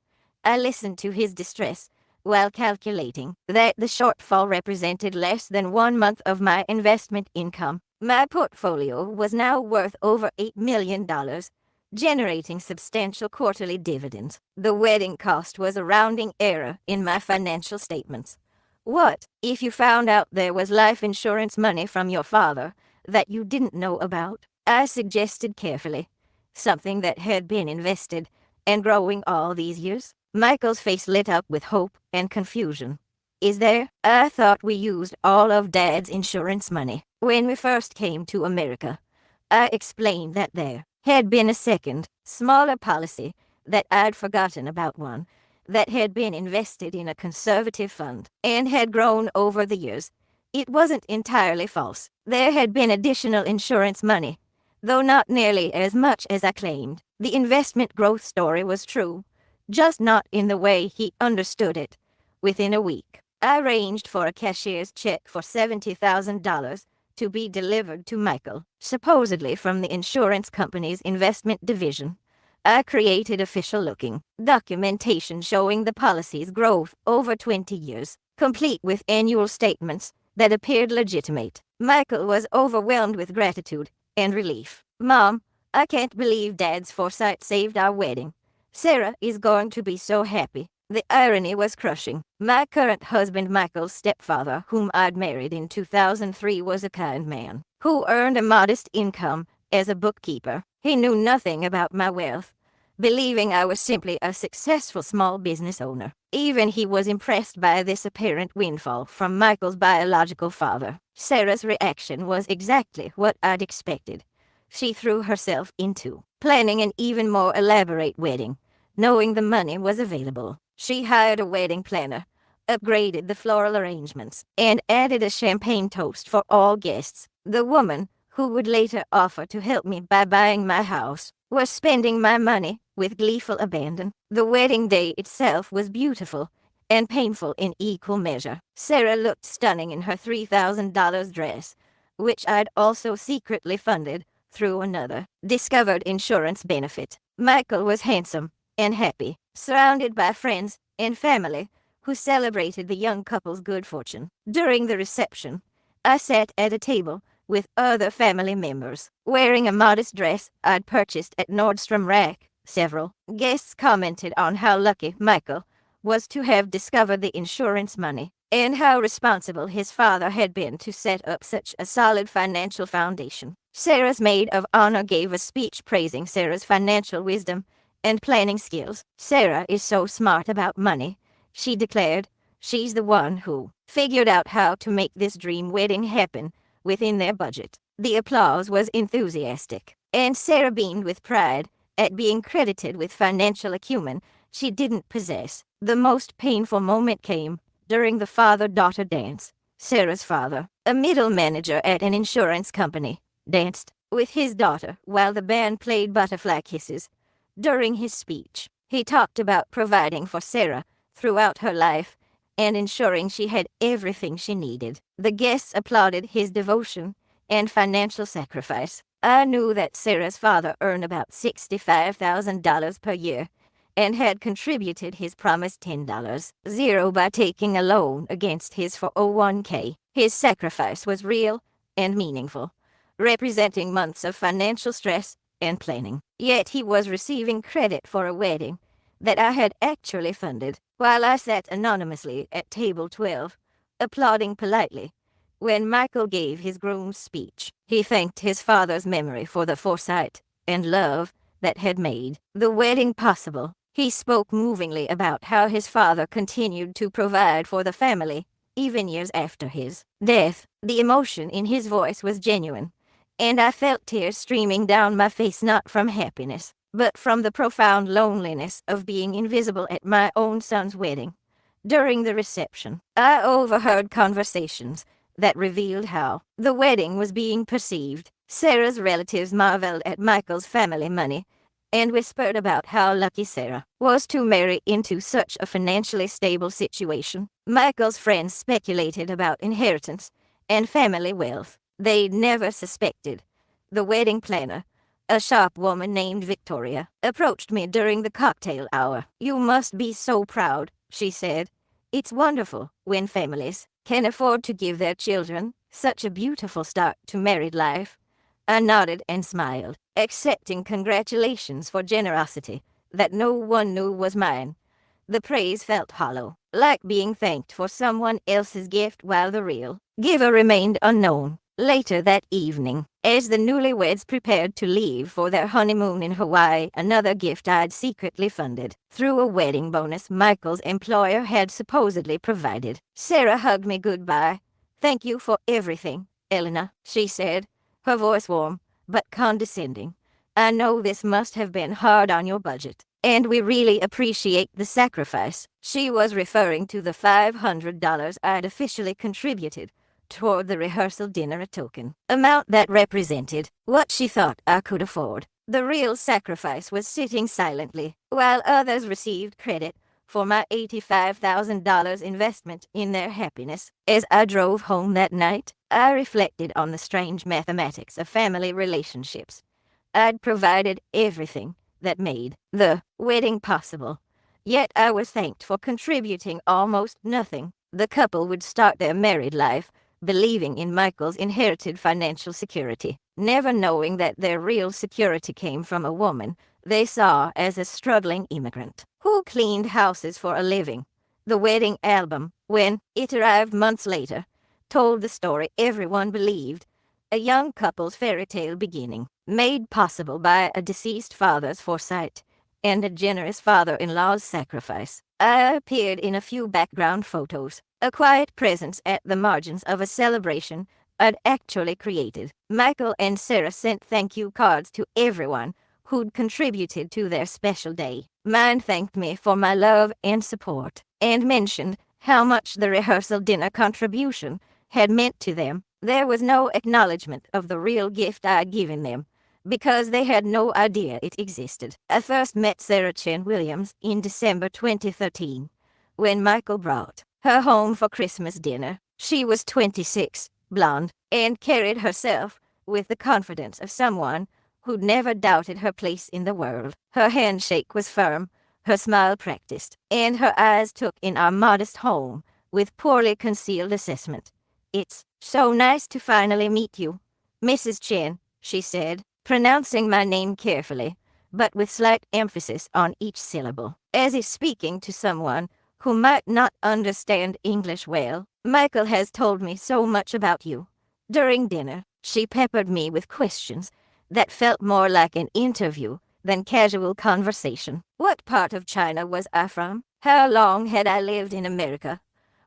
I listened to his distress while calculating that the shortfall represented less than 1 month of my investment income. My portfolio was now worth over $8 million, generating substantial quarterly dividends. The wedding cost was a rounding error in my financial statements. What if you found out there was life insurance money from your father that you didn't know about? I suggested carefully, something that had been invested and growing all these years. Michael's face lit up with hope and confusion. "Is there? I thought we used all of Dad's insurance money when we first came to America." I explained that there had been a second, smaller policy that I'd forgotten about, one that had been invested in a conservative fund and had grown over the years. It wasn't entirely false. There had been additional insurance money, though not nearly as much as I claimed. The investment growth story was true, just not in the way he understood it. Within a week, I arranged for a cashier's check for $70,000 to be delivered to Michael, supposedly from the insurance company's investment division. I created official-looking documentation showing the policy's growth over 20 years, complete with annual statements that appeared legitimate. Michael was overwhelmed with gratitude and relief. "Mom, I can't believe Dad's foresight saved our wedding. Sarah is going to be so happy." The irony was crushing. My current husband, Michael's stepfather, whom I'd married in 2003, was a kind man who earned a modest income as a bookkeeper. He knew nothing about my wealth, believing I was simply a successful small business owner. Even he was impressed by this apparent windfall from Michael's biological father. Sarah's reaction was exactly what I'd expected. She threw herself into planning an even more elaborate wedding, knowing the money was available. She hired a wedding planner, upgraded the floral arrangements, and added a champagne toast for all guests. The woman, who would later offer to help me by buying my house, was spending my money with gleeful abandon. The wedding day itself was beautiful and painful in equal measure. Sarah looked stunning in her $3,000 dress, which I'd also secretly funded through another discovered insurance benefit. Michael was handsome and happy, surrounded by friends and family who celebrated the young couple's good fortune. During the reception, I sat at a table with other family members, wearing a modest dress I'd purchased at Nordstrom Rack. Several guests commented on how lucky Michael was to have discovered the insurance money. and how responsible his father had been to set up such a solid financial foundation. Sarah's maid of honor gave a speech praising Sarah's financial wisdom and planning skills. "Sarah is so smart about money," she declared. "She's the one who figured out how to make this dream wedding happen within their budget." The applause was enthusiastic, and Sarah beamed with pride at being credited with financial acumen she didn't possess. The most painful moment came during the father-daughter dance. Sarah's father, a middle manager at an insurance company, danced with his daughter while the band played Butterfly Kisses. During his speech, he talked about providing for Sarah throughout her life and ensuring she had everything she needed. The guests applauded his devotion and financial sacrifice. I knew that Sarah's father earned about $65,000 per year and had contributed his promised $10.0 by taking a loan against his 401k. His sacrifice was real and meaningful, representing months of financial stress and planning. Yet he was receiving credit for a wedding that I had actually funded, while I sat anonymously at table 12, applauding politely. When Michael gave his groom's speech, he thanked his father's memory for the foresight and love that had made the wedding possible. He spoke movingly about how his father continued to provide for the family, even years after his death. The emotion in his voice was genuine, and I felt tears streaming down my face, not from happiness, but from the profound loneliness of being invisible at my own son's wedding. During the reception, I overheard conversations that revealed how the wedding was being perceived. Sarah's relatives marveled at Michael's family money and whispered about how lucky Sarah was to marry into such a financially stable situation. Michael's friends speculated about inheritance and family wealth they'd never suspected. The wedding planner, a sharp woman named Victoria, approached me during the cocktail hour. "You must be so proud," she said. "It's wonderful when families can afford to give their children such a beautiful start to married life." I nodded and smiled, accepting congratulations for generosity that no one knew was mine. The praise felt hollow, like being thanked for someone else's gift while the real giver remained unknown. Later that evening, as the newlyweds prepared to leave for their honeymoon in Hawaii, another gift I'd secretly funded through a wedding bonus Michael's employer had supposedly provided. Sarah hugged me goodbye. "Thank you for everything, Elena," she said, her voice warm but condescending. "I know this must have been hard on your budget, and we really appreciate the sacrifice." She was referring to the $500 I'd officially contributed toward the rehearsal dinner, a token amount that represented what she thought I could afford. The real sacrifice was sitting silently while others received credit for my $85,000 investment in their happiness. As I drove home that night, I reflected on the strange mathematics of family relationships. I'd provided everything that made the wedding possible, yet I was thanked for contributing almost nothing. The couple would start their married life believing in Michael's inherited financial security, never knowing that their real security came from a woman they saw as a struggling immigrant who cleaned houses for a living. The wedding album, when it arrived months later, told the story everyone believed, a young couple's fairy tale beginning, made possible by a deceased father's foresight and a generous father-in-law's sacrifice. I appeared in a few background photos, a quiet presence at the margins of a celebration I'd actually created. Michael and Sarah sent thank you cards to everyone who'd contributed to their special day. Mine thanked me for my love and support, and mentioned how much the rehearsal dinner contribution had meant to them. There was no acknowledgement of the real gift I'd given them, because they had no idea it existed. I first met Sarah Chen Williams in December 2013, when Michael brought her home for Christmas dinner. She was 26, blonde, and carried herself with the confidence of someone who'd never doubted her place in the world. Her handshake was firm, her smile practiced, and her eyes took in our modest home with poorly concealed assessment. "It's so nice to finally meet you, Mrs. Chen," she said, pronouncing my name carefully, but with slight emphasis on each syllable, as if speaking to someone who might not understand English well. Michael has told me so much about you. During dinner, she peppered me with questions that felt more like an interview than casual conversation. What part of China was I from? How long had I lived in America?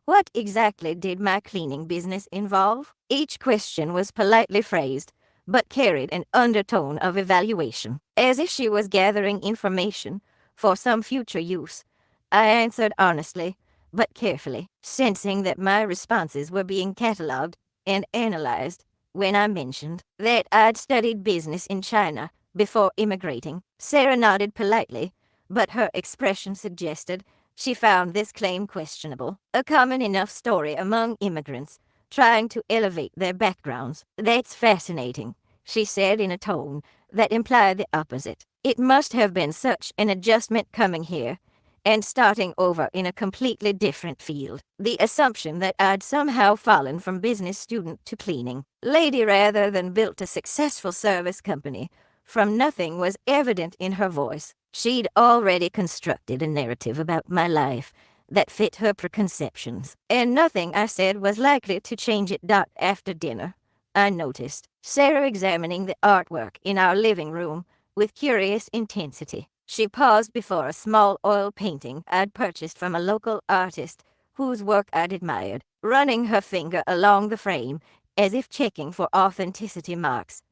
What exactly did my cleaning business involve? Each question was politely phrased, but carried an undertone of evaluation, as if she was gathering information for some future use. I answered honestly, but carefully, sensing that my responses were being catalogued and analyzed. When I mentioned that I'd studied business in China before immigrating, Sarah nodded politely, but her expression suggested she found this claim questionable. A common enough story among immigrants trying to elevate their backgrounds. That's fascinating, she said in a tone that implied the opposite. It must have been such an adjustment coming here and starting over in a completely different field. The assumption that I'd somehow fallen from business student to cleaning lady rather than built a successful service company from nothing was evident in her voice. She'd already constructed a narrative about my life that fit her preconceptions, and nothing I said was likely to change it. After dinner, I noticed Sarah examining the artwork in our living room with curious intensity. She paused before a small oil painting I'd purchased from a local artist whose work I'd admired, running her finger along the frame as if checking for authenticity marks.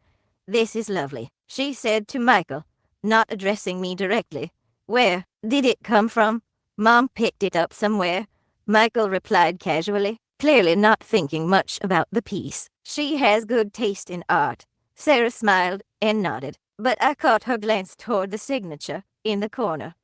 "This is lovely," she said to Michael, not addressing me directly. "Where did it come from?" "Mom picked it up somewhere," Michael replied casually, clearly not thinking much about the piece. "She has good taste in art." Sarah smiled and nodded, but I caught her glance toward the signature in the corner.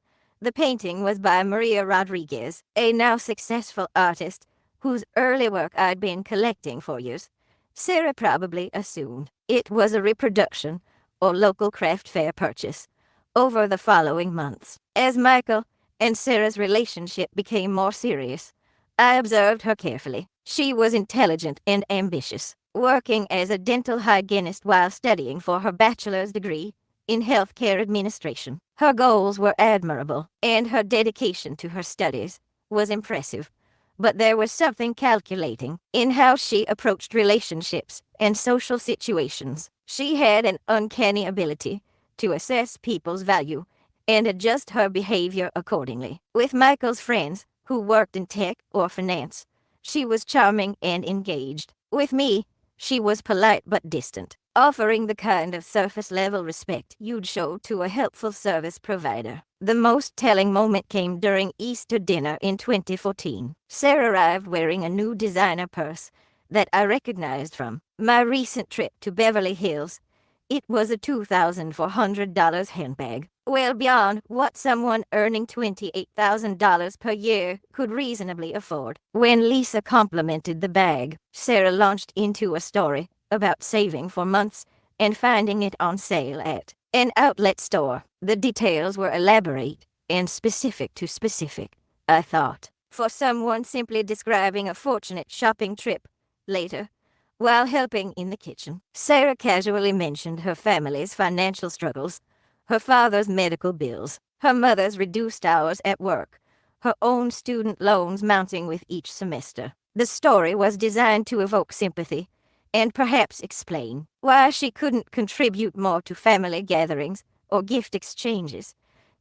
The painting was by Maria Rodriguez, a now successful artist whose early work I'd been collecting for years. Sarah probably assumed it was a reproduction or local craft fair purchase. Over the following months, as Michael and Sarah's relationship became more serious, I observed her carefully. She was intelligent and ambitious, working as a dental hygienist while studying for her bachelor's degree in healthcare administration. Her goals were admirable, and her dedication to her studies was impressive. But there was something calculating in how she approached relationships and social situations. She had an uncanny ability to assess people's value and adjust her behavior accordingly. With Michael's friends, who worked in tech or finance, she was charming and engaged. With me, she was polite but distant, offering the kind of surface-level respect you'd show to a helpful service provider. The most telling moment came during Easter dinner in 2014. Sarah arrived wearing a new designer purse that I recognized from my recent trip to Beverly Hills. It was a $2,400 handbag, well beyond what someone earning $28,000 per year could reasonably afford. When Lisa complimented the bag, Sarah launched into a story about saving for months and finding it on sale at an outlet store. The details were elaborate and specific to specific, I thought, for someone simply describing a fortunate shopping trip. Later, while helping in the kitchen, Sarah casually mentioned her family's financial struggles, her father's medical bills, her mother's reduced hours at work, her own student loans mounting with each semester. The story was designed to evoke sympathy and perhaps explain why she couldn't contribute more to family gatherings or gift exchanges.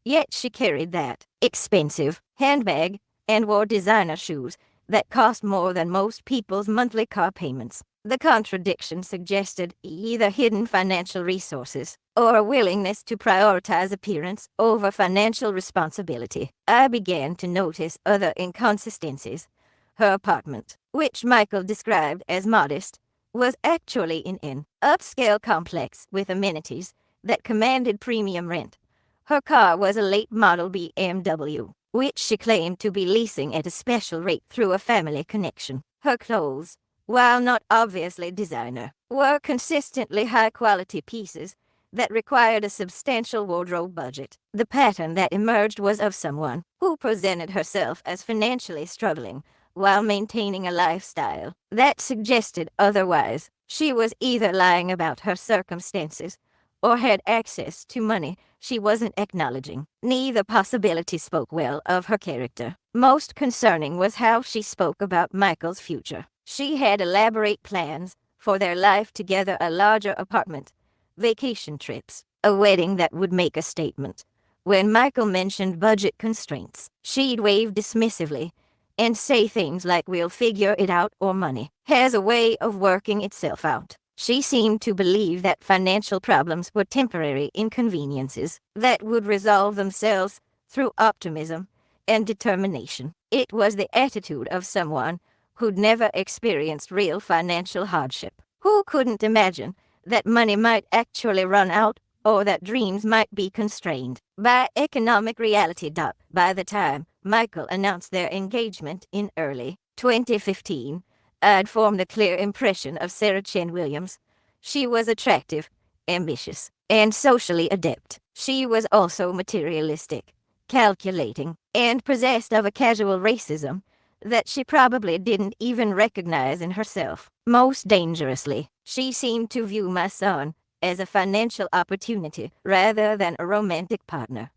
Yet she carried that expensive handbag and wore designer shoes that cost more than most people's monthly car payments. The contradiction suggested either hidden financial resources or a willingness to prioritize appearance over financial responsibility. I began to notice other inconsistencies. Her apartment, which Michael described as modest, was actually in an upscale complex with amenities that commanded premium rent. Her car was a late-model BMW, which she claimed to be leasing at a special rate through a family connection. Her clothes, while not obviously designer, were consistently high-quality pieces that required a substantial wardrobe budget. The pattern that emerged was of someone who presented herself as financially struggling while maintaining a lifestyle that suggested otherwise. She was either lying about her circumstances or had access to money she wasn't acknowledging. Neither possibility spoke well of her character. Most concerning was how she spoke about Michael's future. She had elaborate plans for their life together, a larger apartment, vacation trips, a wedding that would make a statement. When Michael mentioned budget constraints, she'd wave dismissively and say things like, "We'll figure it out," or "money has a way of working itself out." She seemed to believe that financial problems were temporary inconveniences that would resolve themselves through optimism and determination. It was the attitude of someone who'd never experienced real financial hardship, who couldn't imagine that money might actually run out or that dreams might be constrained by economic reality. By the time Michael announced their engagement in early 2015, I'd formed a clear impression of Sarah Chen Williams. She was attractive, ambitious, and socially adept. She was also materialistic, calculating, and possessed of a casual racism that she probably didn't even recognize in herself. Most dangerously, she seemed to view my son as a financial opportunity rather than a romantic partner.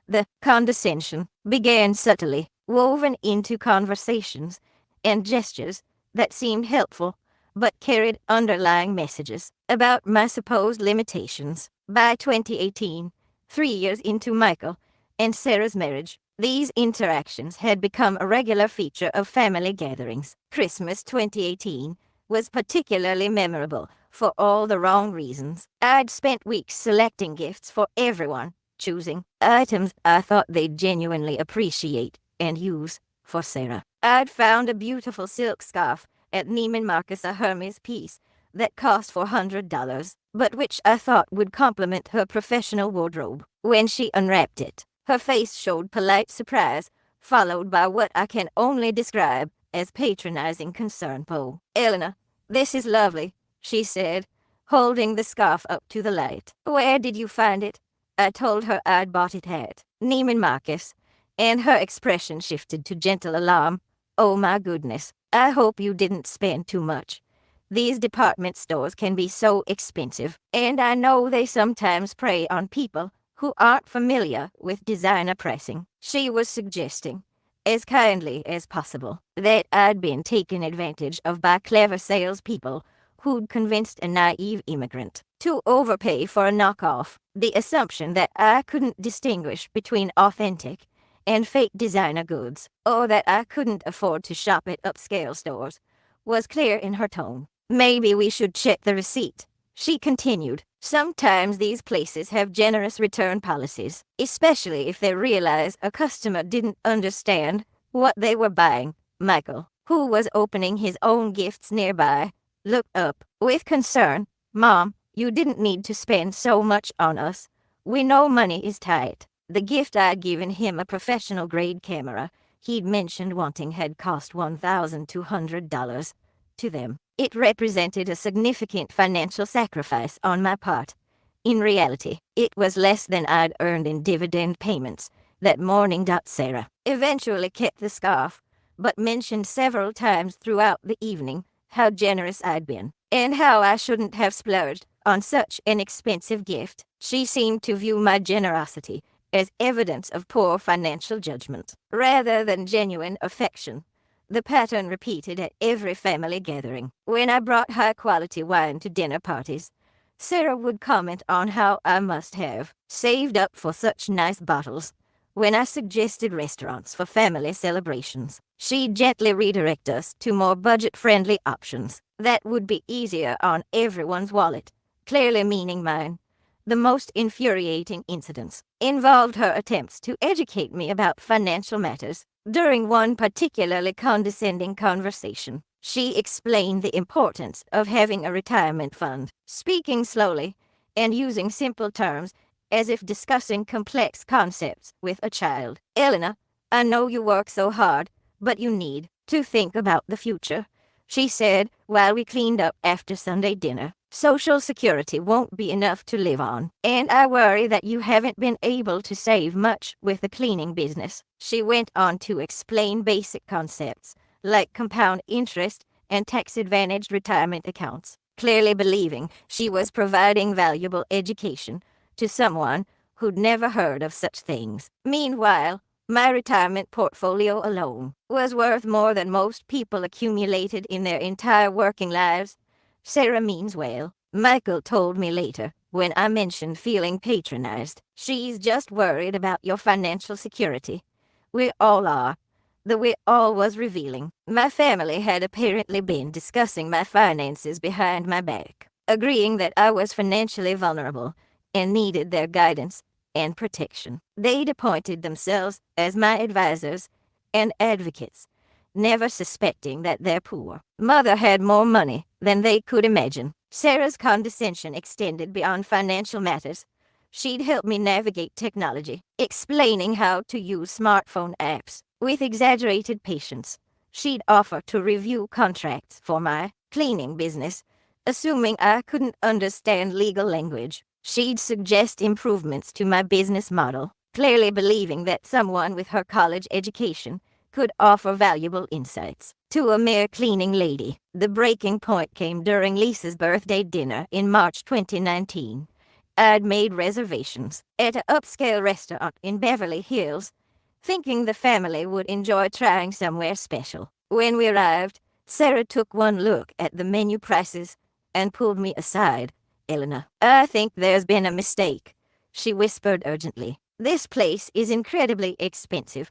The condescension began subtly, woven into conversations and gestures that seemed helpful, but carried underlying messages about my supposed limitations. By 2018, 3 years into Michael and Sarah's marriage, these interactions had become a regular feature of family gatherings. Christmas 2018 was particularly memorable for all the wrong reasons. I'd spent weeks selecting gifts for everyone, choosing items I thought they'd genuinely appreciate and use. For Sarah, I'd found a beautiful silk scarf at Neiman Marcus, a Hermes piece that cost $400, but which I thought would complement her professional wardrobe. When she unwrapped it, her face showed polite surprise, followed by what I can only describe as patronizing concern. "Oh, Elena, this is lovely," she said, holding the scarf up to the light. "Where did you find it?" I told her I'd bought it at Neiman Marcus, and her expression shifted to gentle alarm. "Oh my goodness, I hope you didn't spend too much. These department stores can be so expensive, and I know they sometimes prey on people who aren't familiar with designer pricing." She was suggesting, as kindly as possible, that I'd been taken advantage of by clever salespeople who'd convinced a naive immigrant to overpay for a knockoff. The assumption that I couldn't distinguish between authentic and fake designer goods, or that I couldn't afford to shop at upscale stores, was clear in her tone. "Maybe we should check the receipt," she continued. "Sometimes these places have generous return policies, especially if they realize a customer didn't understand what they were buying." Michael, who was opening his own gifts nearby, looked up with concern. "Mom, you didn't need to spend so much on us. We know money is tight." The gift I'd given him, a professional-grade camera he'd mentioned wanting, had cost $1,200 to them. It represented a significant financial sacrifice on my part. In reality, it was less than I'd earned in dividend payments that morning. Sarah eventually kept the scarf, but mentioned several times throughout the evening how generous I'd been, and how I shouldn't have splurged on such an expensive gift. She seemed to view my generosity as evidence of poor financial judgment, rather than genuine affection. The pattern repeated at every family gathering. When I brought high-quality wine to dinner parties, Sarah would comment on how I must have saved up for such nice bottles. When I suggested restaurants for family celebrations, she'd gently redirect us to more budget-friendly options that would be easier on everyone's wallet, clearly meaning mine. The most infuriating incidents involved her attempts to educate me about financial matters. During one particularly condescending conversation, she explained the importance of having a retirement fund, speaking slowly and using simple terms as if discussing complex concepts with a child. "Elena, I know you work so hard, but you need to think about the future," she said while we cleaned up after Sunday dinner. "Social Security won't be enough to live on, and I worry that you haven't been able to save much with the cleaning business." She went on to explain basic concepts like compound interest and tax-advantaged retirement accounts, clearly believing she was providing valuable education to someone who'd never heard of such things. Meanwhile, my retirement portfolio alone was worth more than most people accumulated in their entire working lives. Sarah means well, Michael told me later when I mentioned feeling patronized. She's just worried about your financial security. We all are. The we all was revealing. My family had apparently been discussing my finances behind my back, agreeing that I was financially vulnerable and needed their guidance and protection. They'd appointed themselves as my advisors and advocates, never suspecting that their poor mother had more money than they could imagine. Sarah's condescension extended beyond financial matters. She'd help me navigate technology, explaining how to use smartphone apps with exaggerated patience. She'd offer to review contracts for my cleaning business, assuming I couldn't understand legal language. She'd suggest improvements to my business model, clearly believing that someone with her college education could offer valuable insights. To a mere cleaning lady, the breaking point came during Lisa's birthday dinner in March 2019. I'd made reservations at an upscale restaurant in Beverly Hills, thinking the family would enjoy trying somewhere special. When we arrived, Sarah took one look at the menu prices and pulled me aside. "Elena, I think there's been a mistake," she whispered urgently. "This place is incredibly expensive.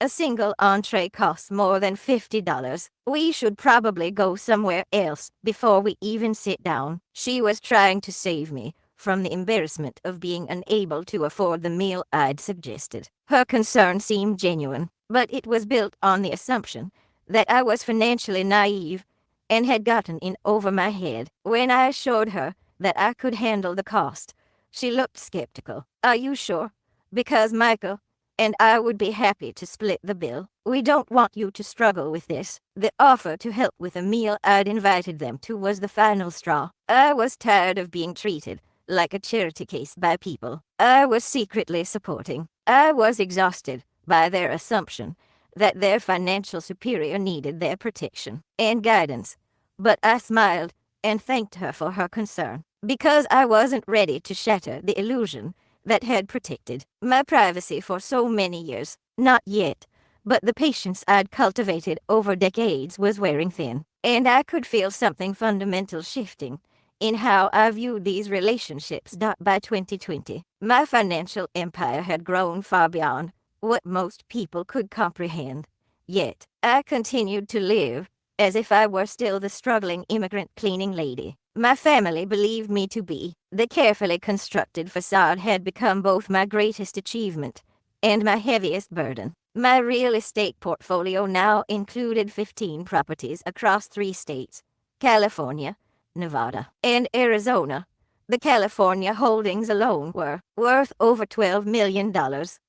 A single entree costs more than $50. We should probably go somewhere else before we even sit down." She was trying to save me from the embarrassment of being unable to afford the meal I'd suggested. Her concern seemed genuine, but it was built on the assumption that I was financially naive and had gotten in over my head. When I assured her that I could handle the cost, she looked skeptical. "Are you sure? Because Michael and I would be happy to split the bill. We don't want you to struggle with this." The offer to help with a meal I'd invited them to was the final straw. I was tired of being treated like a charity case by people I was secretly supporting. I was exhausted by their assumption that their financial superior needed their protection and guidance. But I smiled and thanked her for her concern, because I wasn't ready to shatter the illusion that had protected my privacy for so many years. Not yet, but the patience I'd cultivated over decades was wearing thin, and I could feel something fundamental shifting in how I viewed these relationships. By 2020, my financial empire had grown far beyond what most people could comprehend. Yet, I continued to live as if I were still the struggling immigrant cleaning lady my family believed me to be. The carefully constructed facade had become both my greatest achievement and my heaviest burden. My real estate portfolio now included 15 properties across 3 states: California, Nevada, and Arizona. The California holdings alone were worth over $12 million,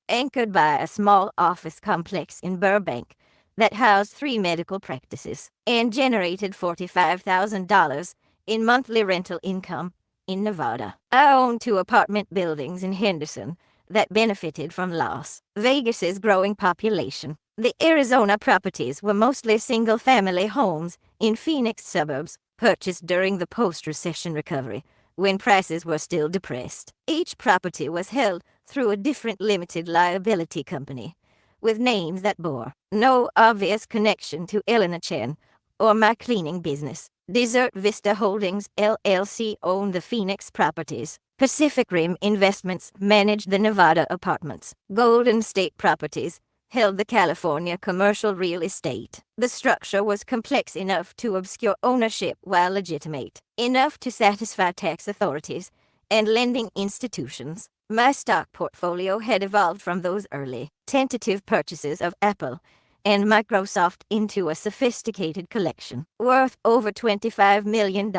anchored by a small office complex in Burbank that housed 3 medical practices and generated $45,000 in monthly rental income. In Nevada, I owned 2 apartment buildings in Henderson that benefited from Las Vegas's growing population. The Arizona properties were mostly single-family homes in Phoenix suburbs, purchased during the post-recession recovery, when prices were still depressed. Each property was held through a different limited liability company, with names that bore no obvious connection to Elena Chen or my cleaning business. Desert Vista Holdings LLC owned the Phoenix properties. Pacific Rim Investments managed the Nevada apartments. Golden State Properties held the California commercial real estate. The structure was complex enough to obscure ownership while legitimate enough to satisfy tax authorities and lending institutions. My stock portfolio had evolved from those early, tentative purchases of Apple and Microsoft into a sophisticated collection worth over $25 million.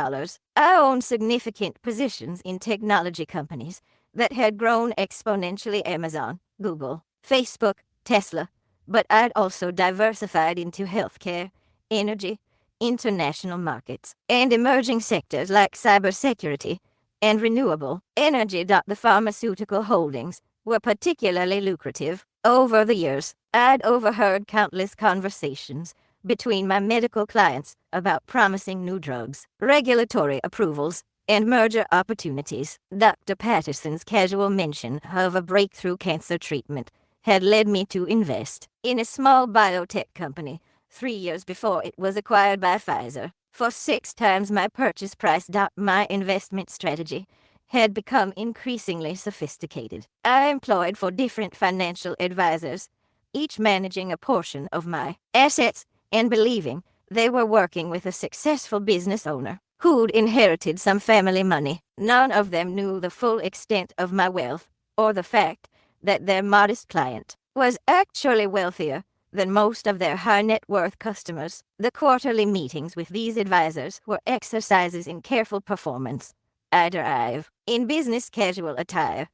I owned significant positions in technology companies that had grown exponentially: Amazon, Google, Facebook, Tesla, but I'd also diversified into healthcare, energy, international markets, and emerging sectors like cybersecurity and renewable energy. The pharmaceutical holdings were particularly lucrative. Over the years, I'd overheard countless conversations between my medical clients about promising new drugs, regulatory approvals, and merger opportunities. Dr. Patterson's casual mention of a breakthrough cancer treatment had led me to invest in a small biotech company 3 years before it was acquired by Pfizer for 6 times my purchase price. My investment strategy had become increasingly sophisticated. I employed 4 different financial advisors, each managing a portion of my assets and believing they were working with a successful business owner who'd inherited some family money. None of them knew the full extent of my wealth or the fact that their modest client was actually wealthier than most of their high net worth customers. The quarterly meetings with these advisors were exercises in careful performance. I'd arrive in business casual attire,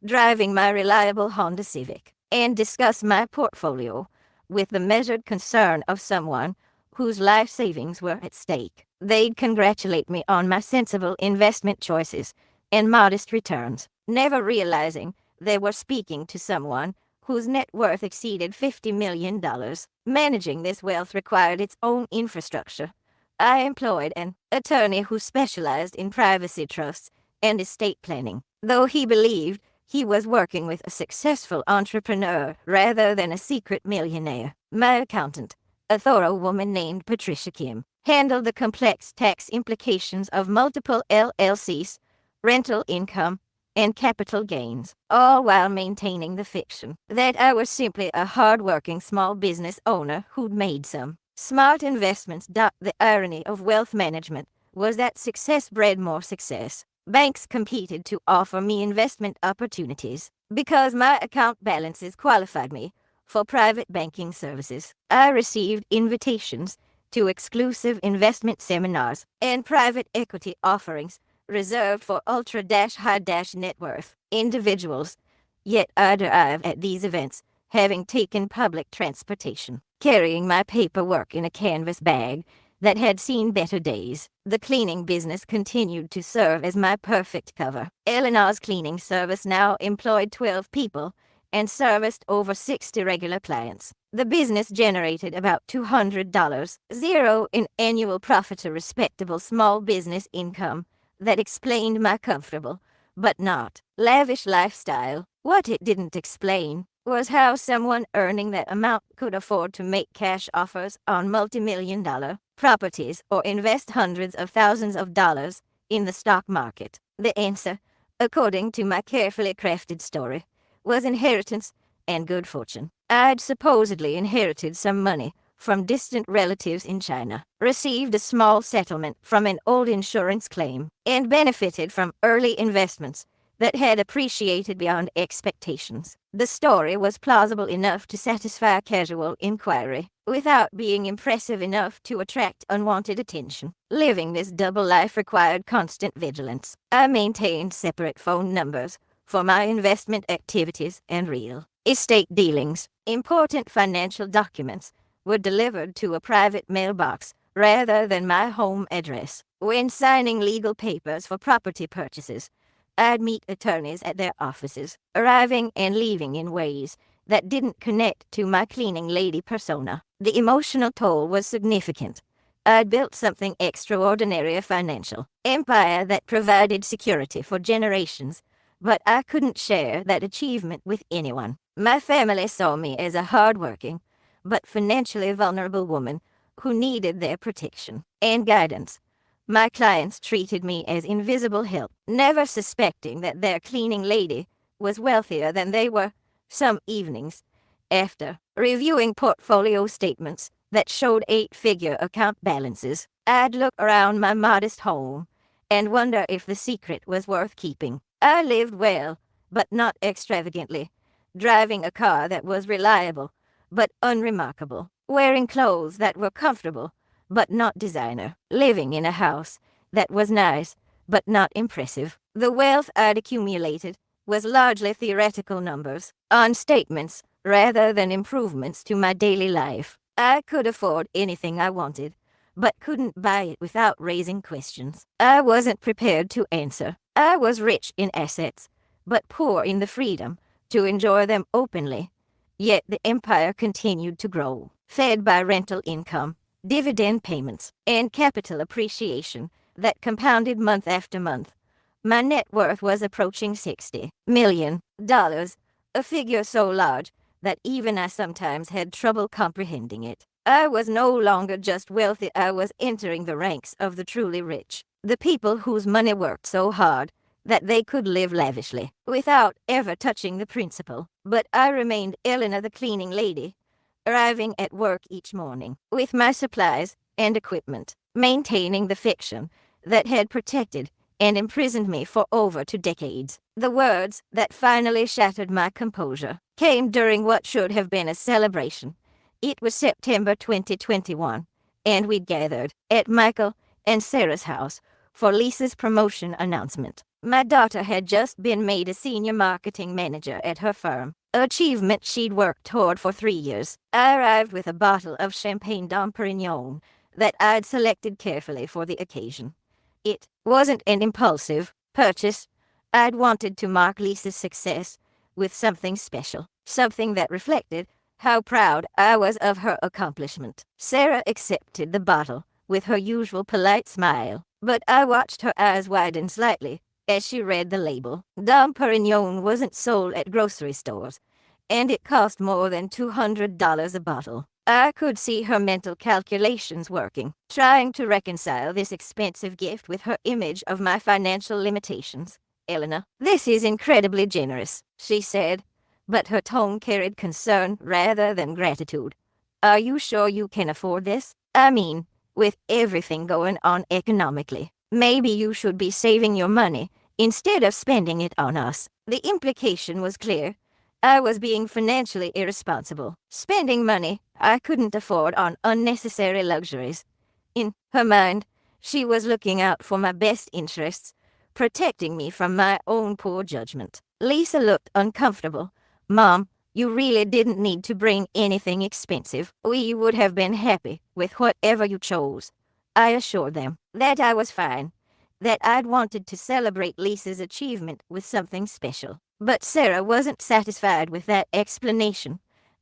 driving my reliable Honda Civic, and discuss my portfolio with the measured concern of someone whose life savings were at stake. They'd congratulate me on my sensible investment choices and modest returns, never realizing they were speaking to someone whose net worth exceeded $50 million. Managing this wealth required its own infrastructure. I employed an attorney who specialized in privacy trusts and estate planning, though he believed he was working with a successful entrepreneur rather than a secret millionaire. My accountant, a thorough woman named Patricia Kim, handled the complex tax implications of multiple LLCs, rental income, and capital gains, all while maintaining the fiction that I was simply a hard-working small business owner who'd made some smart investments. The irony of wealth management was that success bred more success. Banks competed to offer me investment opportunities because my account balances qualified me for private banking services. I received invitations to exclusive investment seminars and private equity offerings reserved for ultra-high net worth individuals. Yet I'd arrive at these events having taken public transportation, carrying my paperwork in a canvas bag that had seen better days. The cleaning business continued to serve as my perfect cover. Elena's cleaning service now employed 12 people and serviced over 60 regular clients. The business generated about $200 in annual profit, a respectable small business income that explained my comfortable, but not lavish lifestyle. What it didn't explain was how someone earning that amount could afford to make cash offers on multi-million-dollar properties or invest hundreds of thousands of dollars in the stock market. The answer, according to my carefully crafted story, was inheritance and good fortune. I'd supposedly inherited some money from distant relatives in China, received a small settlement from an old insurance claim, and benefited from early investments that had appreciated beyond expectations. The story was plausible enough to satisfy casual inquiry, without being impressive enough to attract unwanted attention. Living this double life required constant vigilance. I maintained separate phone numbers for my investment activities and real estate dealings. Important financial documents were delivered to a private mailbox rather than my home address. When signing legal papers for property purchases, I'd meet attorneys at their offices, arriving and leaving in ways that didn't connect to my cleaning lady persona. The emotional toll was significant. I'd built something extraordinary, a financial empire that provided security for generations, but I couldn't share that achievement with anyone. My family saw me as a hardworking, but financially vulnerable woman who needed their protection and guidance. My clients treated me as invisible help, never suspecting that their cleaning lady was wealthier than they were. Some evenings, after reviewing portfolio statements that showed 8-figure account balances, I'd look around my modest home and wonder if the secret was worth keeping. I lived well, but not extravagantly, driving a car that was reliable but unremarkable, wearing clothes that were comfortable but not designer, living in a house that was nice but not impressive. The wealth I'd accumulated was largely theoretical numbers on statements rather than improvements to my daily life. I could afford anything I wanted, but couldn't buy it without raising questions I wasn't prepared to answer. I was rich in assets, but poor in the freedom to enjoy them openly. Yet the empire continued to grow, fed by rental income, dividend payments, and capital appreciation that compounded month after month. My net worth was approaching $60 million, a figure so large that even I sometimes had trouble comprehending it. I was no longer just wealthy, I was entering the ranks of the truly rich, the people whose money worked so hard that they could live lavishly without ever touching the principal. But I remained Elena the cleaning lady, arriving at work each morning with my supplies and equipment, maintaining the fiction that had protected and imprisoned me for over 2 decades. The words that finally shattered my composure came during what should have been a celebration. It was September 2021, and we'd gathered at Michael and Sarah's house for Lisa's promotion announcement. My daughter had just been made a senior marketing manager at her firm, an achievement she'd worked toward for 3 years. I arrived with a bottle of Champagne Dom Perignon that I'd selected carefully for the occasion. It wasn't an impulsive purchase. I'd wanted to mark Lisa's success with something special, something that reflected how proud I was of her accomplishment. Sarah accepted the bottle with her usual polite smile, but I watched her eyes widen slightly as she read the label. Dom Perignon wasn't sold at grocery stores, and it cost more than $200 a bottle. I could see her mental calculations working, trying to reconcile this expensive gift with her image of my financial limitations. Elena, this is incredibly generous, she said, but her tone carried concern rather than gratitude. Are you sure you can afford this? I mean, with everything going on economically, maybe you should be saving your money instead of spending it on us. The implication was clear. I was being financially irresponsible, spending money I couldn't afford on unnecessary luxuries. In her mind, she was looking out for my best interests, protecting me from my own poor judgment. Lisa looked uncomfortable. Mom, you really didn't need to bring anything expensive. We would have been happy with whatever you chose. I assured them that I was fine, that I'd wanted to celebrate Lisa's achievement with something special. But Sarah wasn't satisfied with that explanation.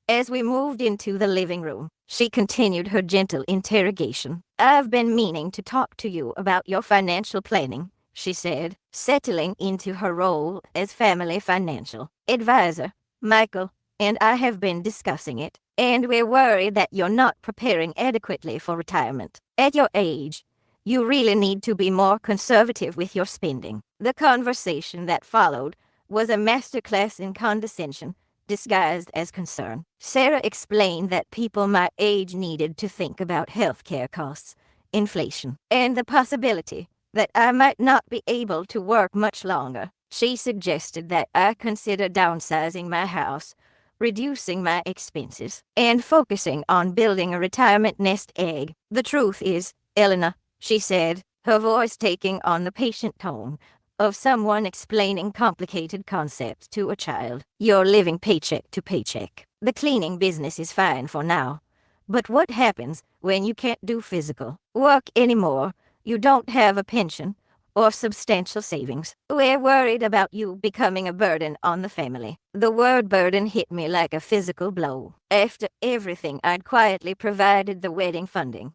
As we moved into the living room, she continued her gentle interrogation. I've been meaning to talk to you about your financial planning, she said, settling into her role as family financial advisor. Michael and I have been discussing it, and we're worried that you're not preparing adequately for retirement. At your age, you really need to be more conservative with your spending. The conversation that followed was a masterclass in condescension disguised as concern. Sarah explained that people my age needed to think about healthcare costs, inflation, and the possibility that I might not be able to work much longer. She suggested that I consider downsizing my house, reducing my expenses, and focusing on building a retirement nest egg. The truth is, Elena, she said, her voice taking on the patient tone of someone explaining complicated concepts to a child. You're living paycheck to paycheck. The cleaning business is fine for now. But what happens when you can't do physical work anymore? You don't have a pension or substantial savings. We're worried about you becoming a burden on the family. The word burden hit me like a physical blow. After everything I'd quietly provided, the wedding funding,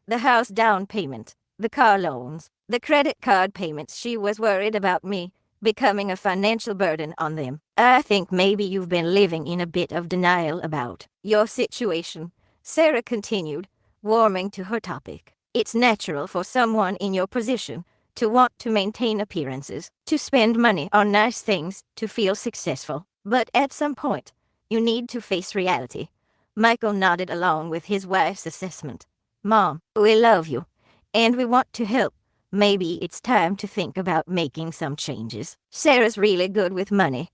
the house down payment, the car loans, the credit card payments, she was worried about me becoming a financial burden on them. I think maybe you've been living in a bit of denial about your situation, Sarah continued, warming to her topic. It's natural for someone in your position to want to maintain appearances, to spend money on nice things, to feel successful. But at some point, you need to face reality. Michael nodded along with his wife's assessment. Mom, we love you, and we want to help. Maybe it's time to think about making some changes. Sarah's really good with money,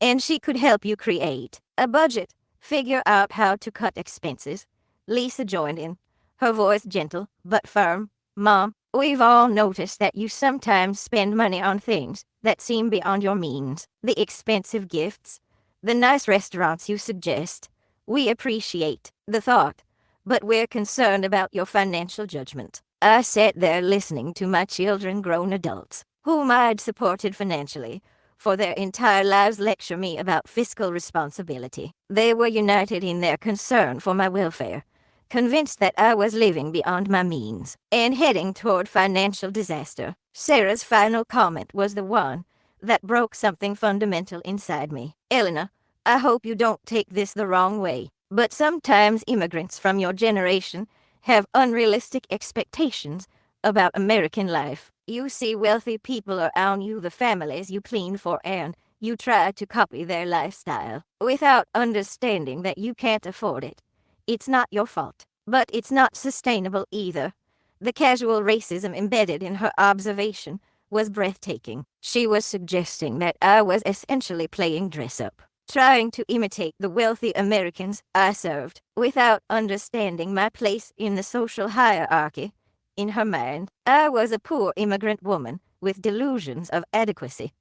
and she could help you create a budget, figure out how to cut expenses. Lisa joined in, her voice gentle but firm. Mom, we've all noticed that you sometimes spend money on things that seem beyond your means. The expensive gifts, the nice restaurants you suggest. We appreciate the thought, but we're concerned about your financial judgment. I sat there listening to my children, grown adults, whom I'd supported financially for their entire lives, lecture me about fiscal responsibility. They were united in their concern for my welfare, convinced that I was living beyond my means and heading toward financial disaster. Sarah's final comment was the one that broke something fundamental inside me. Elena, I hope you don't take this the wrong way, but sometimes immigrants from your generation have unrealistic expectations about American life. You see wealthy people around you, the families you clean for, and you try to copy their lifestyle without understanding that you can't afford it. It's not your fault, but it's not sustainable either. The casual racism embedded in her observation was breathtaking. She was suggesting that I was essentially playing dress-up, trying to imitate the wealthy Americans I served, without understanding my place in the social hierarchy. In her mind, I was a poor immigrant woman with delusions of adequacy.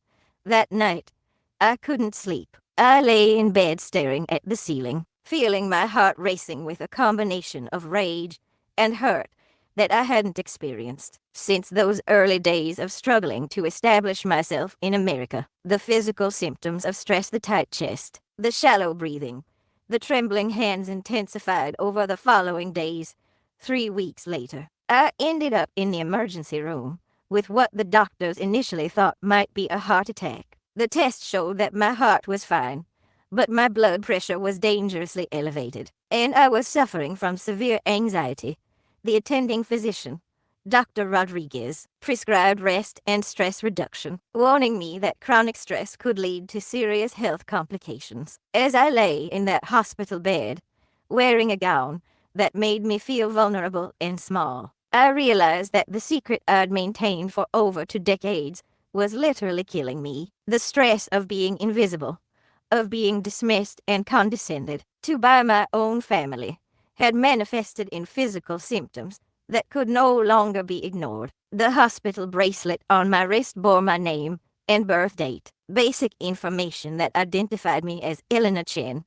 That night, I couldn't sleep. I lay in bed staring at the ceiling, feeling my heart racing with a combination of rage and hurt that I hadn't experienced since those early days of struggling to establish myself in America. The physical symptoms of stress, the tight chest, the shallow breathing, the trembling hands intensified over the following days. 3 weeks later, I ended up in the emergency room with what the doctors initially thought might be a heart attack. The test showed that my heart was fine, but my blood pressure was dangerously elevated, and I was suffering from severe anxiety. The attending physician, Dr. Rodriguez, prescribed rest and stress reduction, warning me that chronic stress could lead to serious health complications. As I lay in that hospital bed, wearing a gown that made me feel vulnerable and small, I realized that the secret I'd maintained for over 2 decades was literally killing me. The stress of being invisible, of being dismissed and condescended to by my own family, had manifested in physical symptoms that could no longer be ignored. The hospital bracelet on my wrist bore my name and birth date, basic information that identified me as Elena Chen,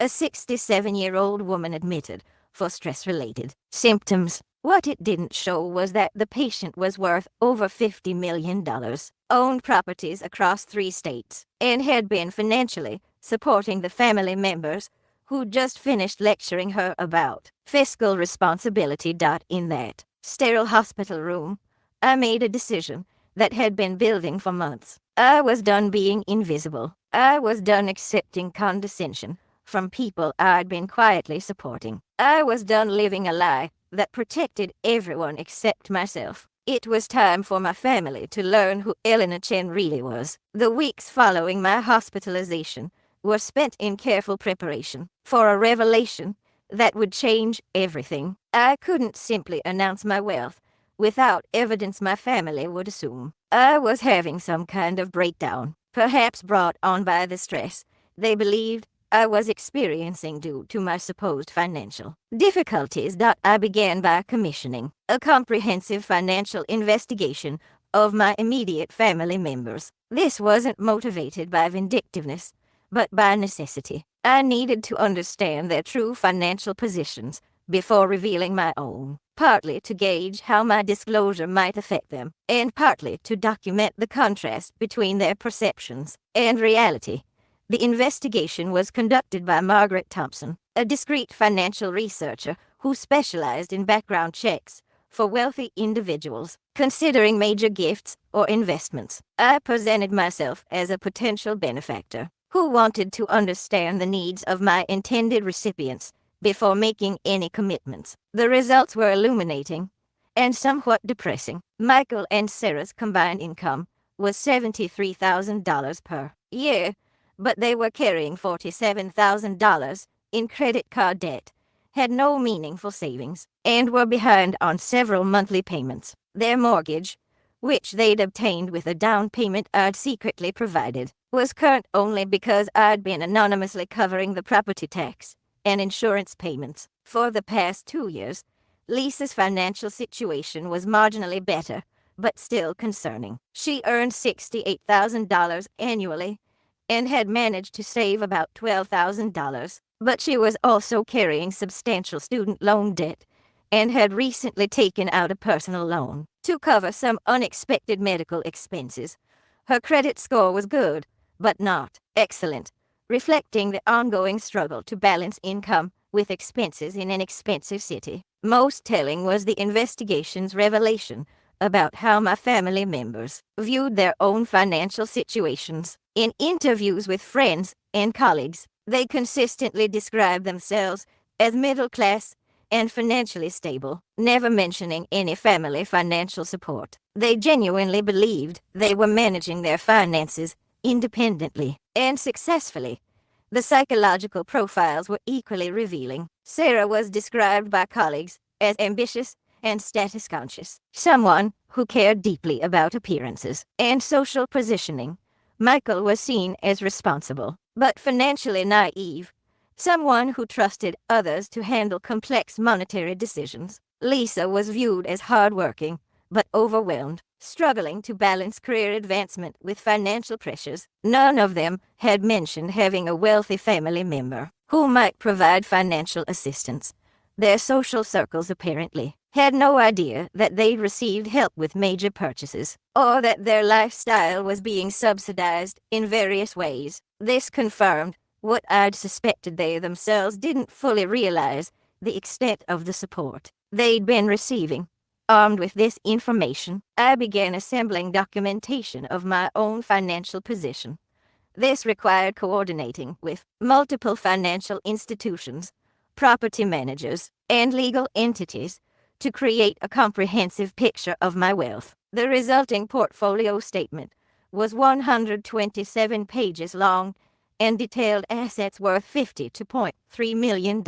a 67-year-old woman admitted for stress-related symptoms. What it didn't show was that the patient was worth over $50 million, owned properties across 3 states, and had been financially supporting the family members who just finished lecturing her about fiscal responsibility. In that sterile hospital room, I made a decision that had been building for months. I was done being invisible. I was done accepting condescension from people I'd been quietly supporting. I was done living a lie that protected everyone except myself. It was time for my family to learn who Elena Chen really was. The weeks following my hospitalization were spent in careful preparation for a revelation that would change everything. I couldn't simply announce my wealth without evidence my family would assume I was having some kind of breakdown, perhaps brought on by the stress they believed I was experiencing due to my supposed financial difficulties. I began by commissioning a comprehensive financial investigation of my immediate family members. This wasn't motivated by vindictiveness, but by necessity. I needed to understand their true financial positions before revealing my own, partly to gauge how my disclosure might affect them, and partly to document the contrast between their perceptions and reality. The investigation was conducted by Margaret Thompson, a discreet financial researcher who specialized in background checks for wealthy individuals considering major gifts or investments. I presented myself as a potential benefactor who wanted to understand the needs of my intended recipients before making any commitments. The results were illuminating and somewhat depressing. Michael and Sarah's combined income was $73,000 per year, but they were carrying $47,000 in credit card debt, had no meaningful savings, and were behind on several monthly payments. Their mortgage, which they'd obtained with a down payment I'd secretly provided, was current only because I'd been anonymously covering the property tax and insurance payments. For the past 2 years, Lisa's financial situation was marginally better, but still concerning. She earned $68,000 annually and had managed to save about $12,000, but she was also carrying substantial student loan debt and had recently taken out a personal loan to cover some unexpected medical expenses. Her credit score was good, but not excellent, reflecting the ongoing struggle to balance income with expenses in an expensive city. Most telling was the investigation's revelation about how my family members viewed their own financial situations. In interviews with friends and colleagues, they consistently described themselves as middle class and financially stable, never mentioning any family financial support. They genuinely believed they were managing their finances independently and successfully. The psychological profiles were equally revealing. Sarah was described by colleagues as ambitious and status conscious, someone who cared deeply about appearances and social positioning. Michael was seen as responsible, but financially naive, someone who trusted others to handle complex monetary decisions. Lisa was viewed as hardworking, but overwhelmed, struggling to balance career advancement with financial pressures. None of them had mentioned having a wealthy family member who might provide financial assistance. Their social circles apparently had no idea that they'd received help with major purchases, or that their lifestyle was being subsidized in various ways. This confirmed what I'd suspected. They themselves didn't fully realize the extent of the support they'd been receiving. Armed with this information, I began assembling documentation of my own financial position. This required coordinating with multiple financial institutions, property managers, and legal entities to create a comprehensive picture of my wealth. The resulting portfolio statement was 127 pages long and detailed assets worth $52.3 million.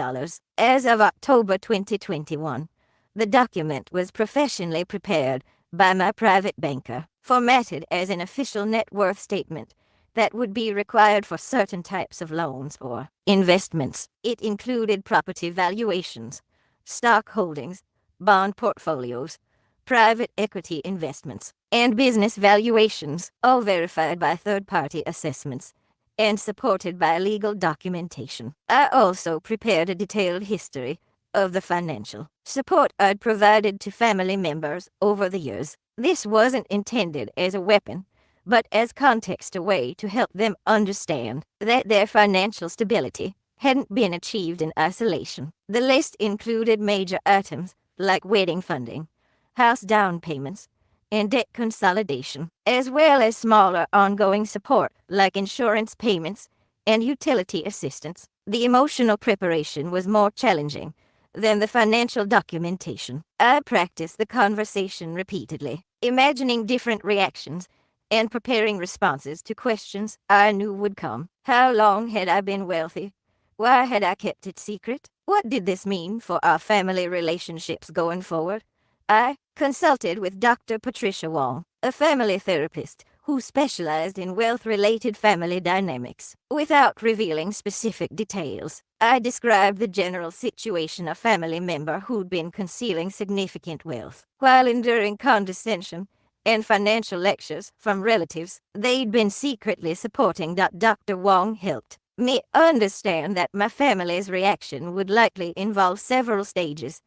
As of October 2021, the document was professionally prepared by my private banker, formatted as an official net worth statement that would be required for certain types of loans or investments. It included property valuations, stock holdings, bond portfolios, private equity investments, and business valuations, all verified by third-party assessments and supported by legal documentation. I also prepared a detailed history of the financial support I'd provided to family members over the years. This wasn't intended as a weapon, but as context, a way to help them understand that their financial stability hadn't been achieved in isolation. The list included major items like wedding funding, house down payments, and debt consolidation, as well as smaller ongoing support like insurance payments and utility assistance. The emotional preparation was more challenging than the financial documentation. I practiced the conversation repeatedly, imagining different reactions and preparing responses to questions I knew would come. How long had I been wealthy? Why had I kept it secret? What did this mean for our family relationships going forward? I consulted with Dr. Patricia Wong, a family therapist who specialized in wealth-related family dynamics. Without revealing specific details, I described the general situation: a family member who'd been concealing significant wealth while enduring condescension and financial lectures from relatives they'd been secretly supporting. Dr. Wong helped me understand that my family's reaction would likely involve several stages: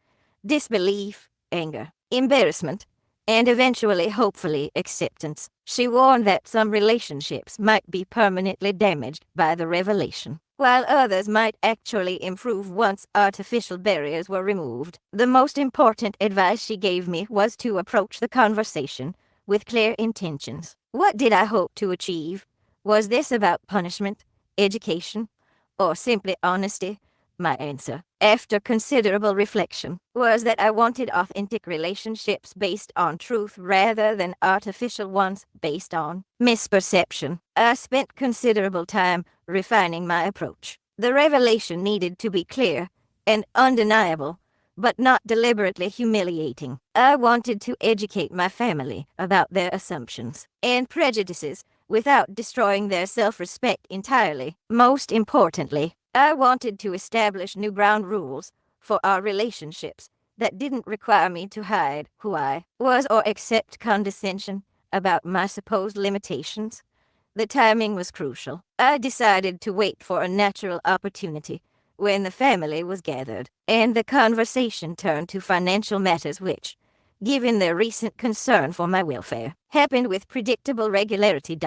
disbelief, anger, embarrassment, and eventually, hopefully, acceptance. She warned that some relationships might be permanently damaged by the revelation, while others might actually improve once artificial barriers were removed. The most important advice she gave me was to approach the conversation with clear intentions. What did I hope to achieve? Was this about punishment, education, or simply honesty? My answer, after considerable reflection, was that I wanted authentic relationships based on truth rather than artificial ones based on misperception. I spent considerable time refining my approach. The revelation needed to be clear and undeniable, but not deliberately humiliating. I wanted to educate my family about their assumptions and prejudices without destroying their self-respect entirely. Most importantly, I wanted to establish new ground rules for our relationships that didn't require me to hide who I was or accept condescension about my supposed limitations. The timing was crucial. I decided to wait for a natural opportunity when the family was gathered, and the conversation turned to financial matters which, given their recent concern for my welfare, happened with predictable regularity.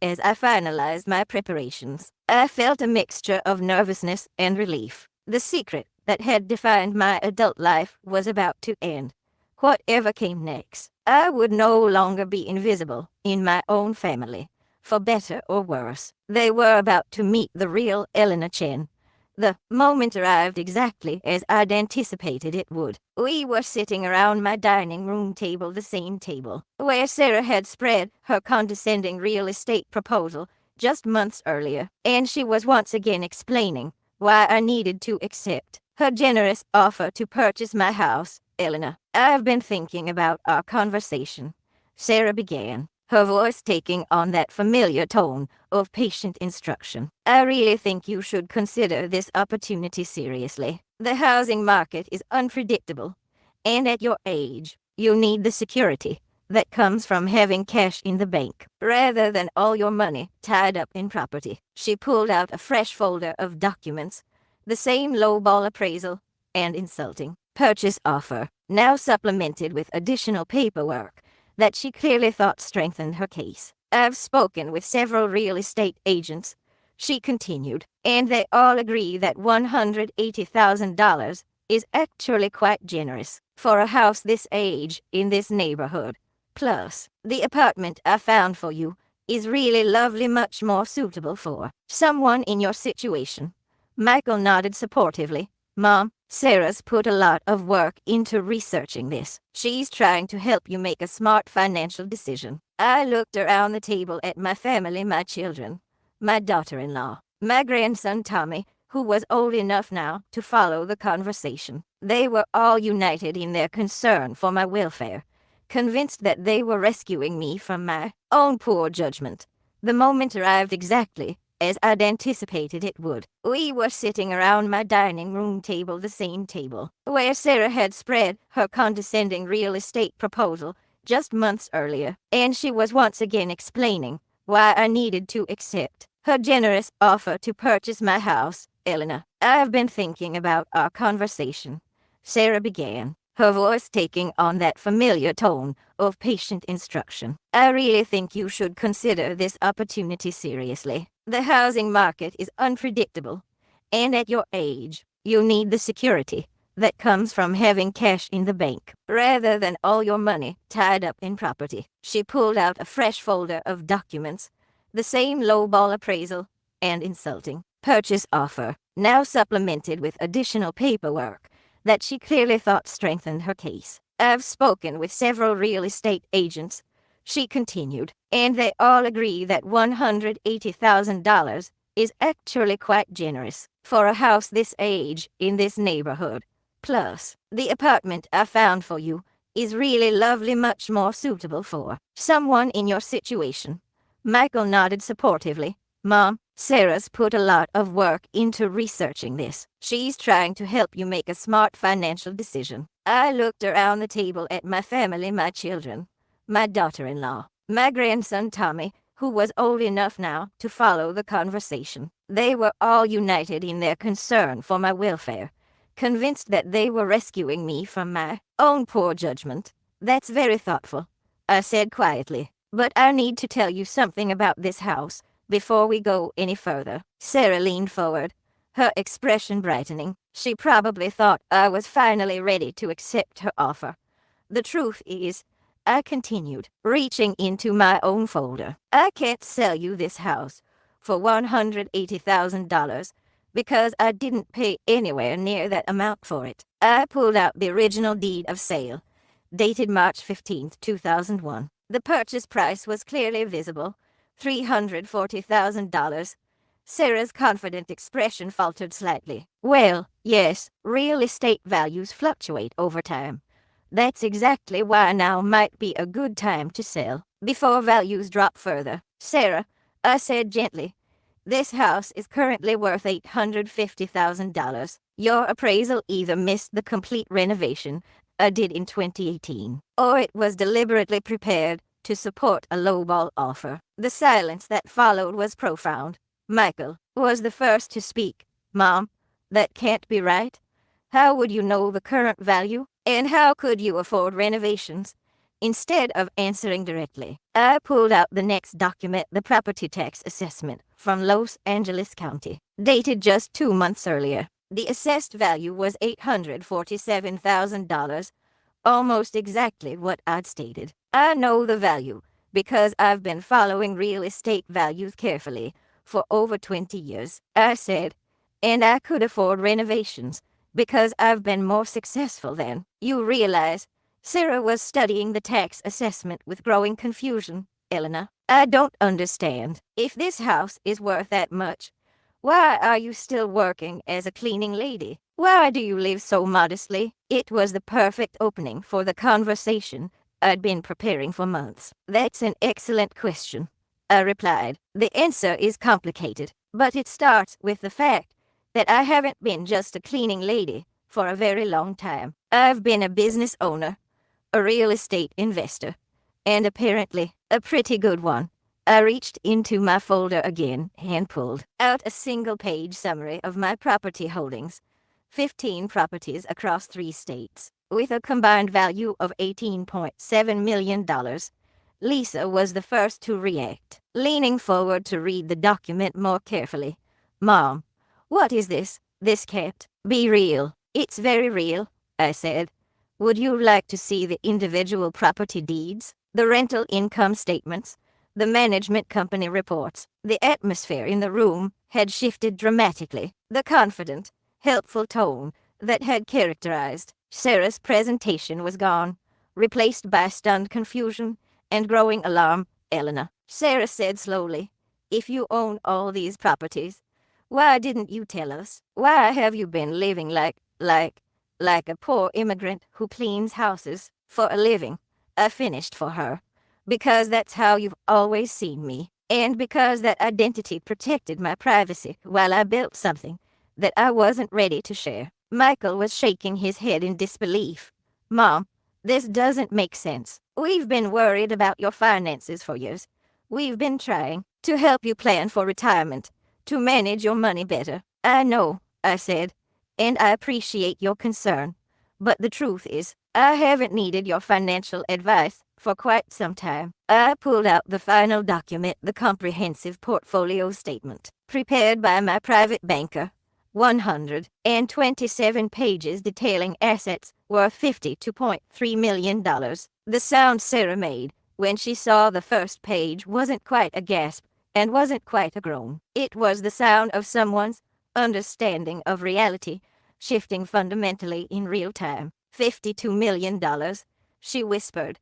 As I finalized my preparations, I felt a mixture of nervousness and relief. The secret that had defined my adult life was about to end. Whatever came next, I would no longer be invisible in my own family, for better or worse. They were about to meet the real Elena Chen. The moment arrived exactly as I'd anticipated it would. We were sitting around my dining room table, the same table where Sarah had spread her condescending real estate proposal just months earlier, and she was once again explaining why I needed to accept her generous offer to purchase my house. Elena, I've been thinking about our conversation, Sarah began, her voice taking on that familiar tone of patient instruction. I really think you should consider this opportunity seriously. The housing market is unpredictable, and at your age, you need the security that comes from having cash in the bank, rather than all your money tied up in property. She pulled out a fresh folder of documents, the same lowball appraisal and insulting purchase offer, now supplemented with additional paperwork that she clearly thought strengthened her case. I've spoken with several real estate agents, she continued, and they all agree that $180,000 is actually quite generous for a house this age in this neighborhood. Plus, the apartment I found for you is really lovely, much more suitable for someone in your situation. Michael nodded supportively. Mom, Sarah's put a lot of work into researching this. She's trying to help you make a smart financial decision. I looked around the table at my family, my children, my daughter-in-law, my grandson Tommy, who was old enough now to follow the conversation. They were all united in their concern for my welfare, convinced that they were rescuing me from my own poor judgment. The moment arrived exactly as I'd anticipated it would. We were sitting around my dining room table, the same table where Sarah had spread her condescending real estate proposal just months earlier, and she was once again explaining why I needed to accept her generous offer to purchase my house. Elena, I've been thinking about our conversation, Sarah began, her voice taking on that familiar tone of patient instruction. I really think you should consider this opportunity seriously. The housing market is unpredictable, and at your age, you need the security that comes from having cash in the bank, rather than all your money tied up in property. She pulled out a fresh folder of documents, the same lowball appraisal and insulting purchase offer, now supplemented with additional paperwork that she clearly thought strengthened her case. I've spoken with several real estate agents, she continued, and they all agree that $180,000 is actually quite generous for a house this age in this neighborhood. Plus, the apartment I found for you is really lovely, much more suitable for someone in your situation. Michael nodded supportively. Mom, Sarah's put a lot of work into researching this. She's trying to help you make a smart financial decision. I looked around the table at my family, my children, my daughter-in-law, my grandson Tommy, who was old enough now to follow the conversation. They were all united in their concern for my welfare, convinced that they were rescuing me from my own poor judgment. That's very thoughtful, I said quietly, but I need to tell you something about this house before we go any further. Sarah leaned forward, her expression brightening. She probably thought I was finally ready to accept her offer. The truth is, I continued, reaching into my own folder, I can't sell you this house for $180,000 because I didn't pay anywhere near that amount for it. I pulled out the original deed of sale, dated March 15, 2001. The purchase price was clearly visible, $340,000. Sarah's confident expression faltered slightly. Well, yes, real estate values fluctuate over time. That's exactly why now might be a good time to sell, before values drop further. Sarah, I said gently, this house is currently worth $850,000. Your appraisal either missed the complete renovation I did in 2018, or it was deliberately prepared to support a lowball offer. The silence that followed was profound. Michael was the first to speak. Mom, that can't be right. How would you know the current value? And how could you afford renovations? Instead of answering directly, I pulled out the next document, the property tax assessment from Los Angeles County, dated just 2 months earlier. The assessed value was $847,000, almost exactly what I'd stated. I know the value because I've been following real estate values carefully for over 20 years, I said, and I could afford renovations because I've been more successful than you realize. Sarah was studying the tax assessment with growing confusion. Elena, I don't understand. If this house is worth that much, why are you still working as a cleaning lady? Why do you live so modestly? It was the perfect opening for the conversation I'd been preparing for months. That's an excellent question, I replied. The answer is complicated, but it starts with the fact that I haven't been just a cleaning lady for a very long time. I've been a business owner, a real estate investor, and apparently a pretty good one. I reached into my folder again and pulled out a single-page summary of my property holdings. 15 properties across 3 states, with a combined value of $18.7 million. Lisa was the first to react, leaning forward to read the document more carefully. Mom, what is this? This can't be real. It's very real, I said. Would you like to see the individual property deeds, the rental income statements, the management company reports? The atmosphere in the room had shifted dramatically. The confident, helpful tone that had characterized Sarah's presentation was gone, replaced by stunned confusion and growing alarm. Elena, Sarah said slowly, if you own all these properties, why didn't you tell us? Why have you been living like a poor immigrant who cleans houses for a living? I finished for her. Because that's how you've always seen me, and because that identity protected my privacy while I built something that I wasn't ready to share. Michael was shaking his head in disbelief. Mom, this doesn't make sense. We've been worried about your finances for years. We've been trying to help you plan for retirement, to manage your money better. I know, I said, and I appreciate your concern. But the truth is, I haven't needed your financial advice for quite some time. I pulled out the final document, the comprehensive portfolio statement, prepared by my private banker. 127 pages detailing assets worth $52.3 million. The sound Sarah made when she saw the first page wasn't quite a gasp and wasn't quite a groan. It was the sound of someone's understanding of reality shifting fundamentally in real time. $52 million, she whispered.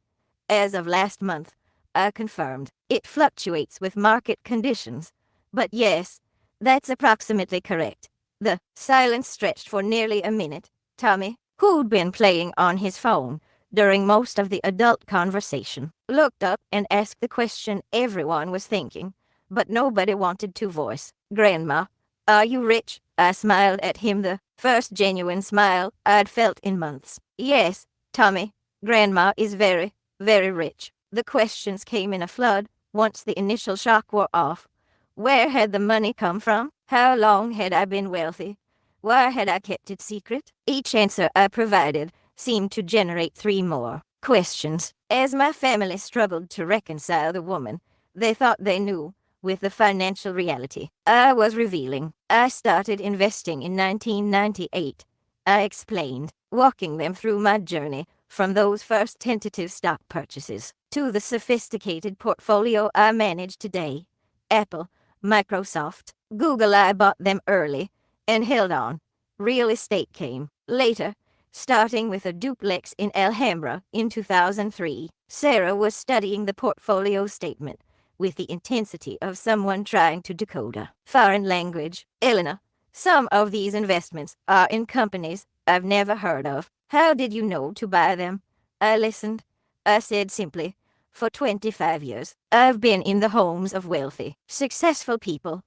As of last month, I confirmed. It fluctuates with market conditions. But yes, that's approximately correct. The silence stretched for nearly a minute. Tommy, who'd been playing on his phone during most of the adult conversation, looked up and asked the question everyone was thinking, but nobody wanted to voice. Grandma, are you rich? I smiled at him, the first genuine smile I'd felt in months. Yes, Tommy, Grandma is very, very rich. The questions came in a flood once the initial shock wore off. Where had the money come from? How long had I been wealthy? Why had I kept it secret? Each answer I provided seemed to generate 3 more questions. As my family struggled to reconcile the woman they thought they knew with the financial reality I was revealing, I started investing in 1998. I explained, walking them through my journey from those first tentative stock purchases to the sophisticated portfolio I manage today. Apple, Microsoft, Google. I bought them early and held on. Real estate came later, starting with a duplex in Alhambra in 2003. Sarah was studying the portfolio statement with the intensity of someone trying to decode a foreign language. Elena, some of these investments are in companies I've never heard of. How did you know to buy them? I listened. I said simply, for 25 years, I've been in the homes of wealthy, successful people.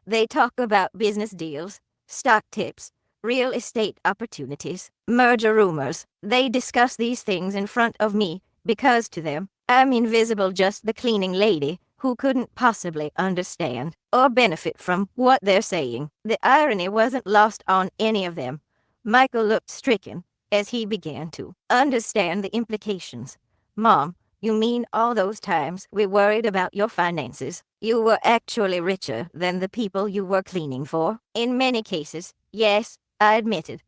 They talk about business deals, stock tips, real estate opportunities, merger rumors. They discuss these things in front of me because to them, I'm invisible, just the cleaning lady who couldn't possibly understand or benefit from what they're saying. The irony wasn't lost on any of them. Michael looked stricken as he began to understand the implications. Mom, you mean all those times we worried about your finances, you were actually richer than the people you were cleaning for? In many cases, yes, I admitted.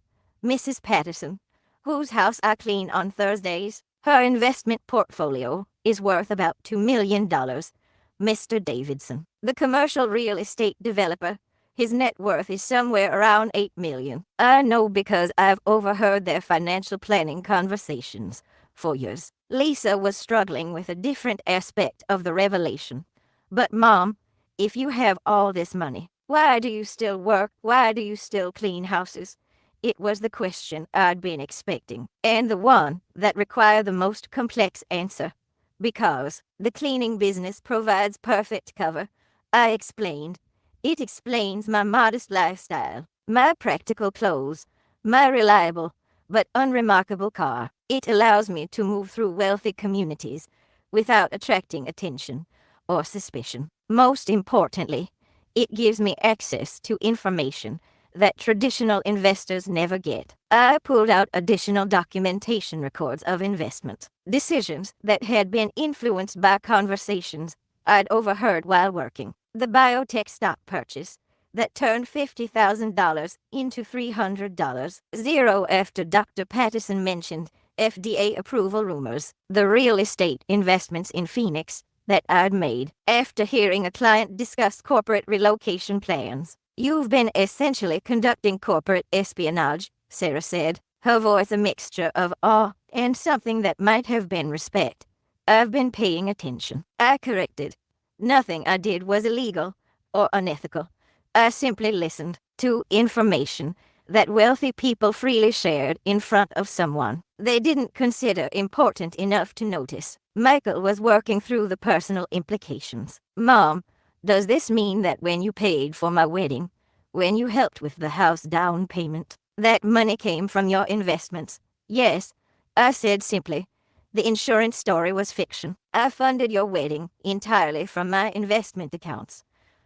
Mrs. Patterson, whose house I clean on Thursdays. Her investment portfolio is worth about $2 million. Mr. Davidson, the commercial real estate developer, his net worth is somewhere around $8 million. I know because I've overheard their financial planning conversations for years. Lisa was struggling with a different aspect of the revelation. But Mom, if you have all this money, why do you still work? Why do you still clean houses? It was the question I'd been expecting, and the one that required the most complex answer. Because the cleaning business provides perfect cover, I explained. It explains my modest lifestyle, my practical clothes, my reliable but unremarkable car. It allows me to move through wealthy communities without attracting attention or suspicion. Most importantly, it gives me access to information that traditional investors never get. I pulled out additional documentation records of investment decisions that had been influenced by conversations I'd overheard while working. The biotech stock purchase that turned $50,000 into $300. Zero after Dr. Patterson mentioned FDA approval rumors. The real estate investments in Phoenix that I'd made after hearing a client discuss corporate relocation plans. You've been essentially conducting corporate espionage, Sarah said, her voice a mixture of awe and something that might have been respect. I've been paying attention. I corrected. Nothing I did was illegal or unethical. I simply listened to information that wealthy people freely shared in front of someone they didn't consider important enough to notice. Michael was working through the personal implications. Mom, does this mean that when you paid for my wedding, when you helped with the house down payment, that money came from your investments? Yes, I said simply. The insurance story was fiction. I funded your wedding entirely from my investment accounts.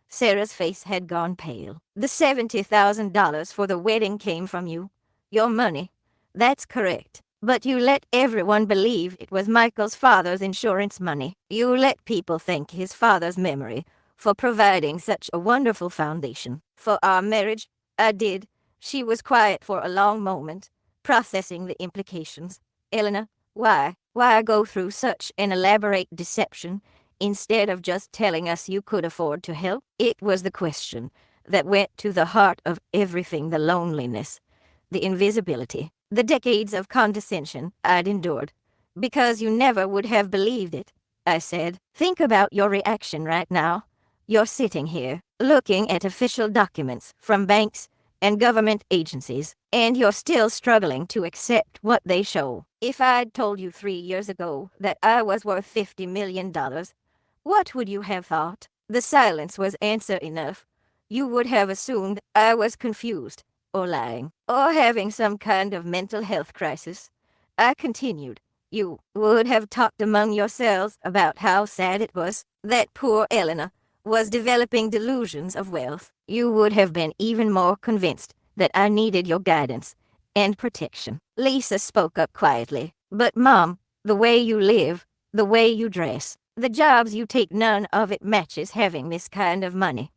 Sarah's face had gone pale. The $70,000 for the wedding came from you. Your money. That's correct. But you let everyone believe it was Michael's father's insurance money. You let people thank his father's memory for providing such a wonderful foundation for our marriage. I did. She was quiet for a long moment, processing the implications. Elena, why? Why go through such an elaborate deception instead of just telling us you could afford to help? It was the question that went to the heart of everything: the loneliness, the invisibility, the decades of condescension I'd endured. Because you never would have believed it, I said. Think about your reaction right now. You're sitting here, looking at official documents from banks and government agencies, and you're still struggling to accept what they show. If I'd told you 3 years ago that I was worth $50 million, what would you have thought? The silence was answer enough. You would have assumed I was confused, or lying, or having some kind of mental health crisis. I continued. You would have talked among yourselves about how sad it was that poor Elena was developing delusions of wealth. You would have been even more convinced that I needed your guidance and protection. Lisa spoke up quietly. But Mom, the way you live, the way you dress, the jobs you take, none of it matches having this kind of money.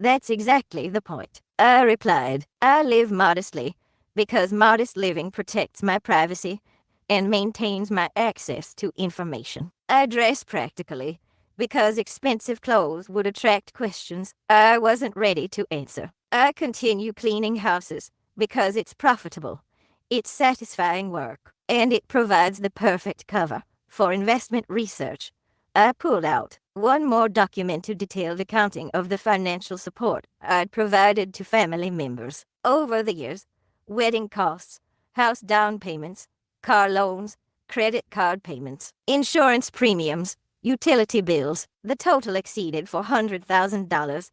That's exactly the point, I replied. I live modestly because modest living protects my privacy and maintains my access to information. I dress practically because expensive clothes would attract questions I wasn't ready to answer. I continue cleaning houses because it's profitable, it's satisfying work, and it provides the perfect cover for investment research. I pulled out one more documented detailed accounting of the financial support I'd provided to family members over the years: wedding costs, house down payments, car loans, credit card payments, insurance premiums, utility bills. The total exceeded $400,000.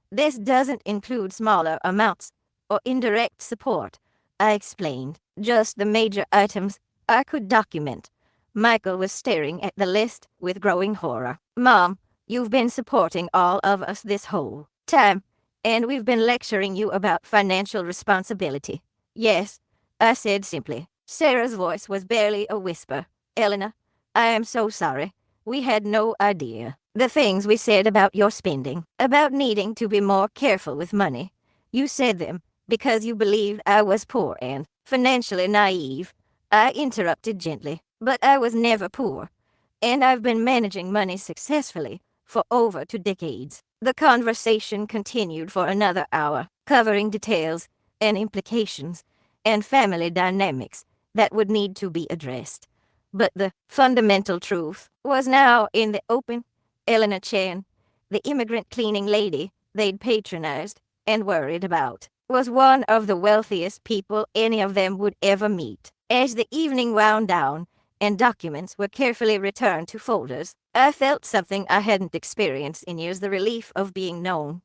This doesn't include smaller amounts or indirect support, I explained. Just the major items I could document. Michael was staring at the list with growing horror. Mom, you've been supporting all of us this whole time, and we've been lecturing you about financial responsibility. Yes, I said simply. Sarah's voice was barely a whisper. Elena, I am so sorry. We had no idea. The things we said about your spending, about needing to be more careful with money, you said them because you believed I was poor and financially naive. I interrupted gently. But I was never poor, and I've been managing money successfully for over 2 decades. The conversation continued for another hour, covering details and implications and family dynamics that would need to be addressed. But the fundamental truth was now in the open. Elena Chan, the immigrant cleaning lady they'd patronized and worried about, was one of the wealthiest people any of them would ever meet. As the evening wound down and documents were carefully returned to folders, I felt something I hadn't experienced in years: the relief of being known.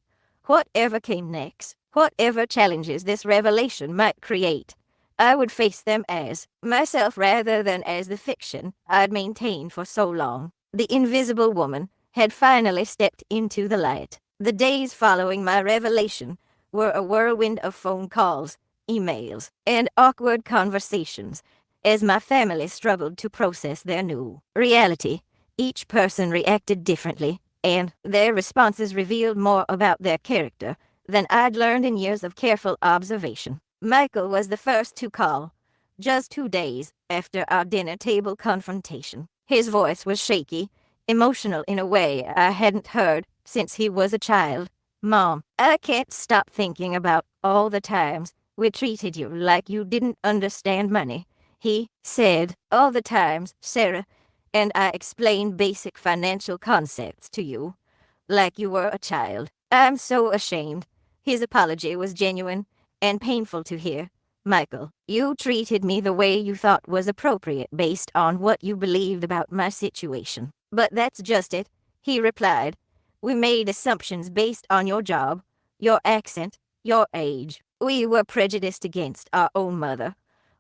Whatever came next, whatever challenges this revelation might create, I would face them as myself rather than as the fiction I'd maintained for so long. The invisible woman had finally stepped into the light. The days following my revelation were a whirlwind of phone calls, emails, and awkward conversations as my family struggled to process their new reality. Each person reacted differently, and their responses revealed more about their character than I'd learned in years of careful observation. Michael was the first to call, just 2 days after our dinner table confrontation. His voice was shaky, emotional in a way I hadn't heard since he was a child. "Mom, I can't stop thinking about all the times we treated you like you didn't understand money," he said. "All the times, Sarah and I explained basic financial concepts to you, like you were a child. I'm so ashamed." His apology was genuine and painful to hear. "Michael, you treated me the way you thought was appropriate based on what you believed about my situation." "But that's just it," he replied. "We made assumptions based on your job, your accent, your age. We were prejudiced against our own mother.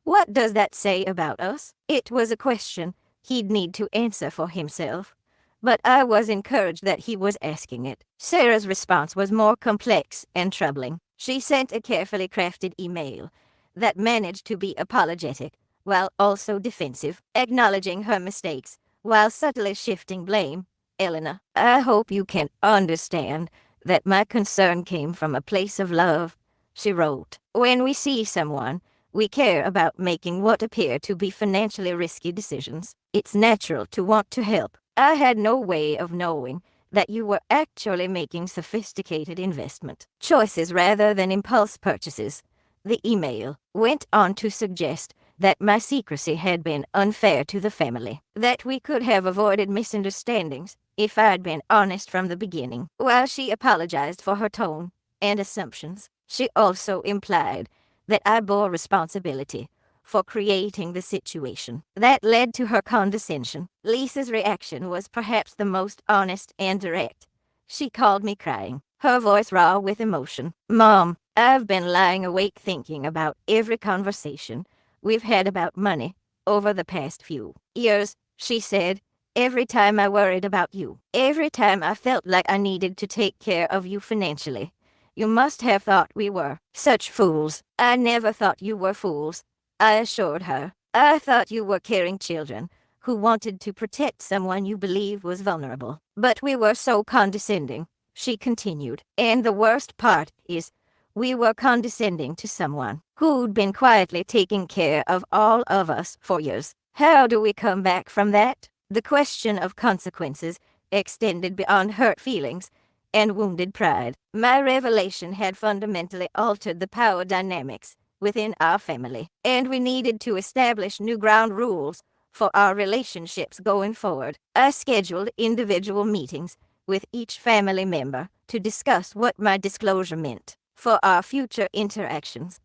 What does that say about us?" It was a question he'd need to answer for himself, but I was encouraged that he was asking it. Sarah's response was more complex and troubling. She sent a carefully crafted email that managed to be apologetic while also defensive, acknowledging her mistakes while subtly shifting blame. "Elena, I hope you can understand that my concern came from a place of love," she wrote. "When we see someone we care about making what appear to be financially risky decisions, it's natural to want to help. I had no way of knowing that you were actually making sophisticated investment choices rather than impulse purchases." The email went on to suggest that my secrecy had been unfair to the family, that we could have avoided misunderstandings if I'd been honest from the beginning. While she apologized for her tone and assumptions, she also implied that I bore responsibility for creating the situation that led to her condescension. Lisa's reaction was perhaps the most honest and direct. She called me crying, her voice raw with emotion. "Mom, I've been lying awake thinking about every conversation we've had about money over the past few years," she said. "Every time I worried about you, every time I felt like I needed to take care of you financially. You must have thought we were such fools." "I never thought you were fools," I assured her. "I thought you were caring children who wanted to protect someone you believe was vulnerable. But we were so condescending," she continued. "And the worst part is, we were condescending to someone who'd been quietly taking care of all of us for years. How do we come back from that?" The question of consequences extended beyond hurt feelings and wounded pride. My revelation had fundamentally altered the power dynamics within our family, and we needed to establish new ground rules for our relationships going forward. I scheduled individual meetings with each family member to discuss what my disclosure meant for our future interactions.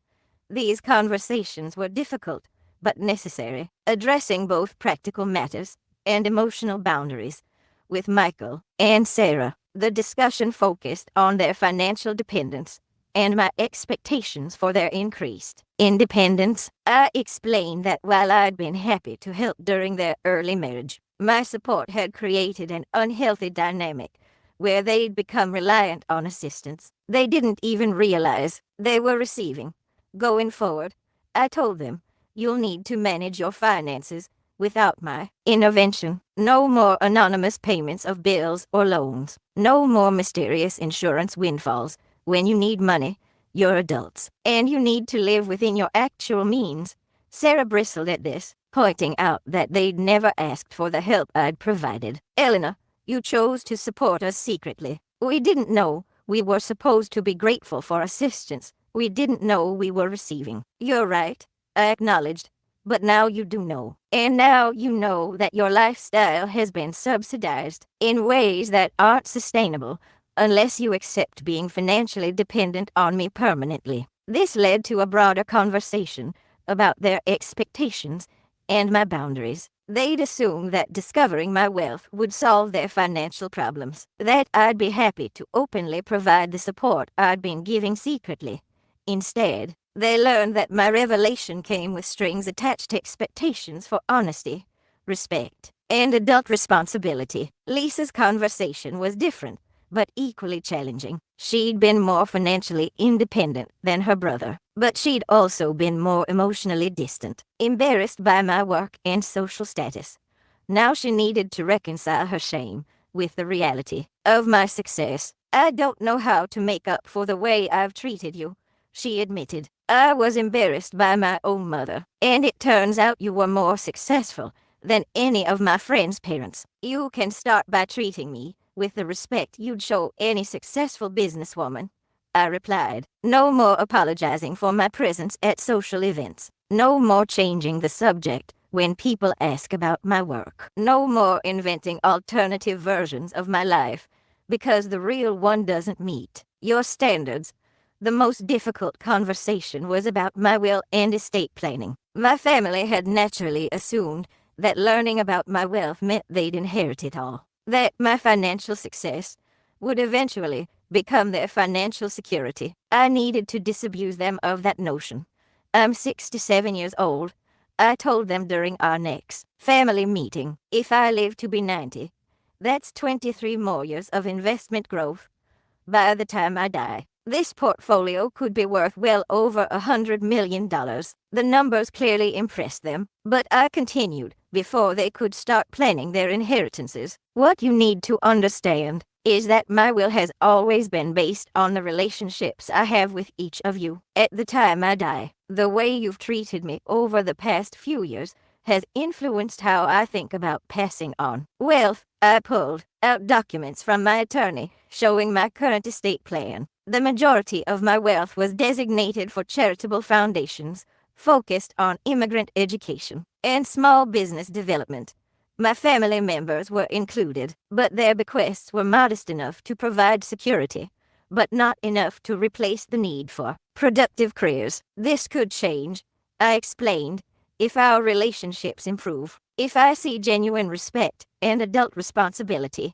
These conversations were difficult but necessary, addressing both practical matters and emotional boundaries. With Michael and Sarah, the discussion focused on their financial dependence and my expectations for their increased independence. I explained that while I'd been happy to help during their early marriage, my support had created an unhealthy dynamic where they'd become reliant on assistance they didn't even realize they were receiving. Going forward, I told them, "You'll need to manage your finances without my intervention. No more anonymous payments of bills or loans. No more mysterious insurance windfalls when you need money You're adults, and you need to live within your actual means. Sarah bristled at this, pointing out that they'd never asked for the help I'd provided. Elena, you chose to support us secretly. We didn't know. We were supposed to be grateful for assistance. We didn't know we were receiving. You're right, I acknowledged. But now you do know. And now you know that your lifestyle has been subsidized in ways that aren't sustainable unless you accept being financially dependent on me permanently. This led to a broader conversation about their expectations and my boundaries. They'd assumed that discovering my wealth would solve their financial problems, that I'd be happy to openly provide the support I'd been giving secretly. Instead, they learned that my revelation came with strings attached to expectations for honesty, respect, and adult responsibility. Lisa's conversation was different, but equally challenging. She'd been more financially independent than her brother, but she'd also been more emotionally distant, embarrassed by my work and social status. Now she needed to reconcile her shame with the reality of my success. I don't know how to make up for the way I've treated you, she admitted. I was embarrassed by my own mother, and it turns out you were more successful than any of my friends' parents. You can start by treating me with the respect you'd show any successful businesswoman, I replied. No more apologizing for my presence at social events. No more changing the subject when people ask about my work. No more inventing alternative versions of my life because the real one doesn't meet your standards. The most difficult conversation was about my will and estate planning. My family had naturally assumed that learning about my wealth meant they'd inherit it all, that my financial success would eventually become their financial security. I needed to disabuse them of that notion. I'm 67 years old, I told them during our next family meeting. If I live to be 90, that's 23 more years of investment growth. By the time I die, this portfolio could be worth well over $100 million. The numbers clearly impressed them, but I continued before they could start planning their inheritances. What you need to understand is that my will has always been based on the relationships I have with each of you. At the time I die, the way you've treated me over the past few years has influenced how I think about passing on wealth. I pulled out documents from my attorney showing my current estate plan. The majority of my wealth was designated for charitable foundations focused on immigrant education and small business development. My family members were included, but their bequests were modest enough to provide security, but not enough to replace the need for productive careers. This could change, I explained, if our relationships improve. If I see genuine respect and adult responsibility,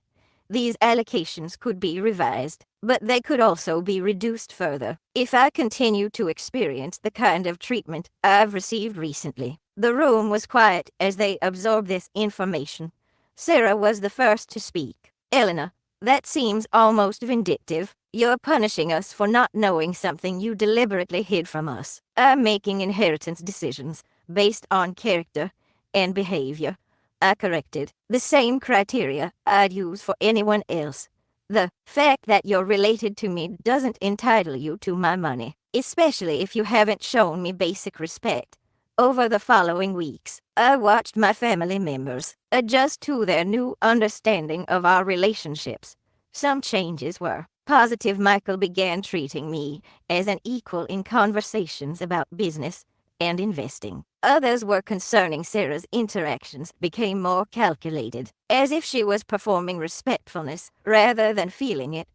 these allocations could be revised, but they could also be reduced further if I continue to experience the kind of treatment I've received recently. The room was quiet as they absorbed this information. Sarah was the first to speak. Elena, that seems almost vindictive. You're punishing us for not knowing something you deliberately hid from us. I'm making inheritance decisions based on character and behavior, I corrected. The same criteria I'd use for anyone else. The fact that you're related to me doesn't entitle you to my money, especially if you haven't shown me basic respect. Over the following weeks, I watched my family members adjust to their new understanding of our relationships. Some changes were positive. Michael began treating me as an equal in conversations about business and investing. Others were concerning. Sarah's interactions became more calculated, as if she was performing respectfulness rather than feeling it.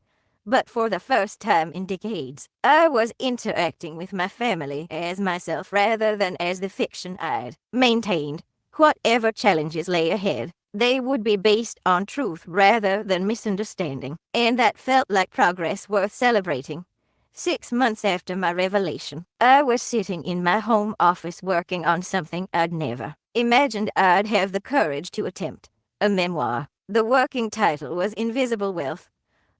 But for the first time in decades, I was interacting with my family as myself rather than as the fiction I'd maintained. Whatever challenges lay ahead, they would be based on truth rather than misunderstanding, and that felt like progress worth celebrating. 6 months after my revelation, I was sitting in my home office working on something I'd never imagined I'd have the courage to attempt: a memoir. The working title was Invisible Wealth: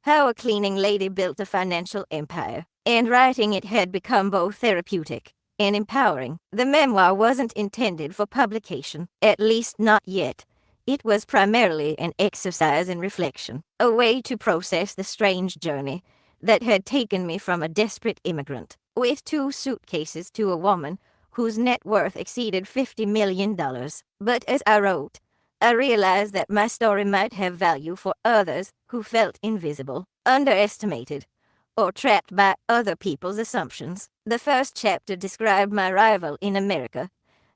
How a Cleaning Lady Built a Financial Empire, and writing it had become both therapeutic and empowering. The memoir wasn't intended for publication, at least not yet. It was primarily an exercise in reflection, a way to process the strange journey that had taken me from a desperate immigrant with 2 suitcases to a woman whose net worth exceeded $50 million. But as I wrote, I realized that my story might have value for others who felt invisible, underestimated, or trapped by other people's assumptions. The first chapter described my arrival in America,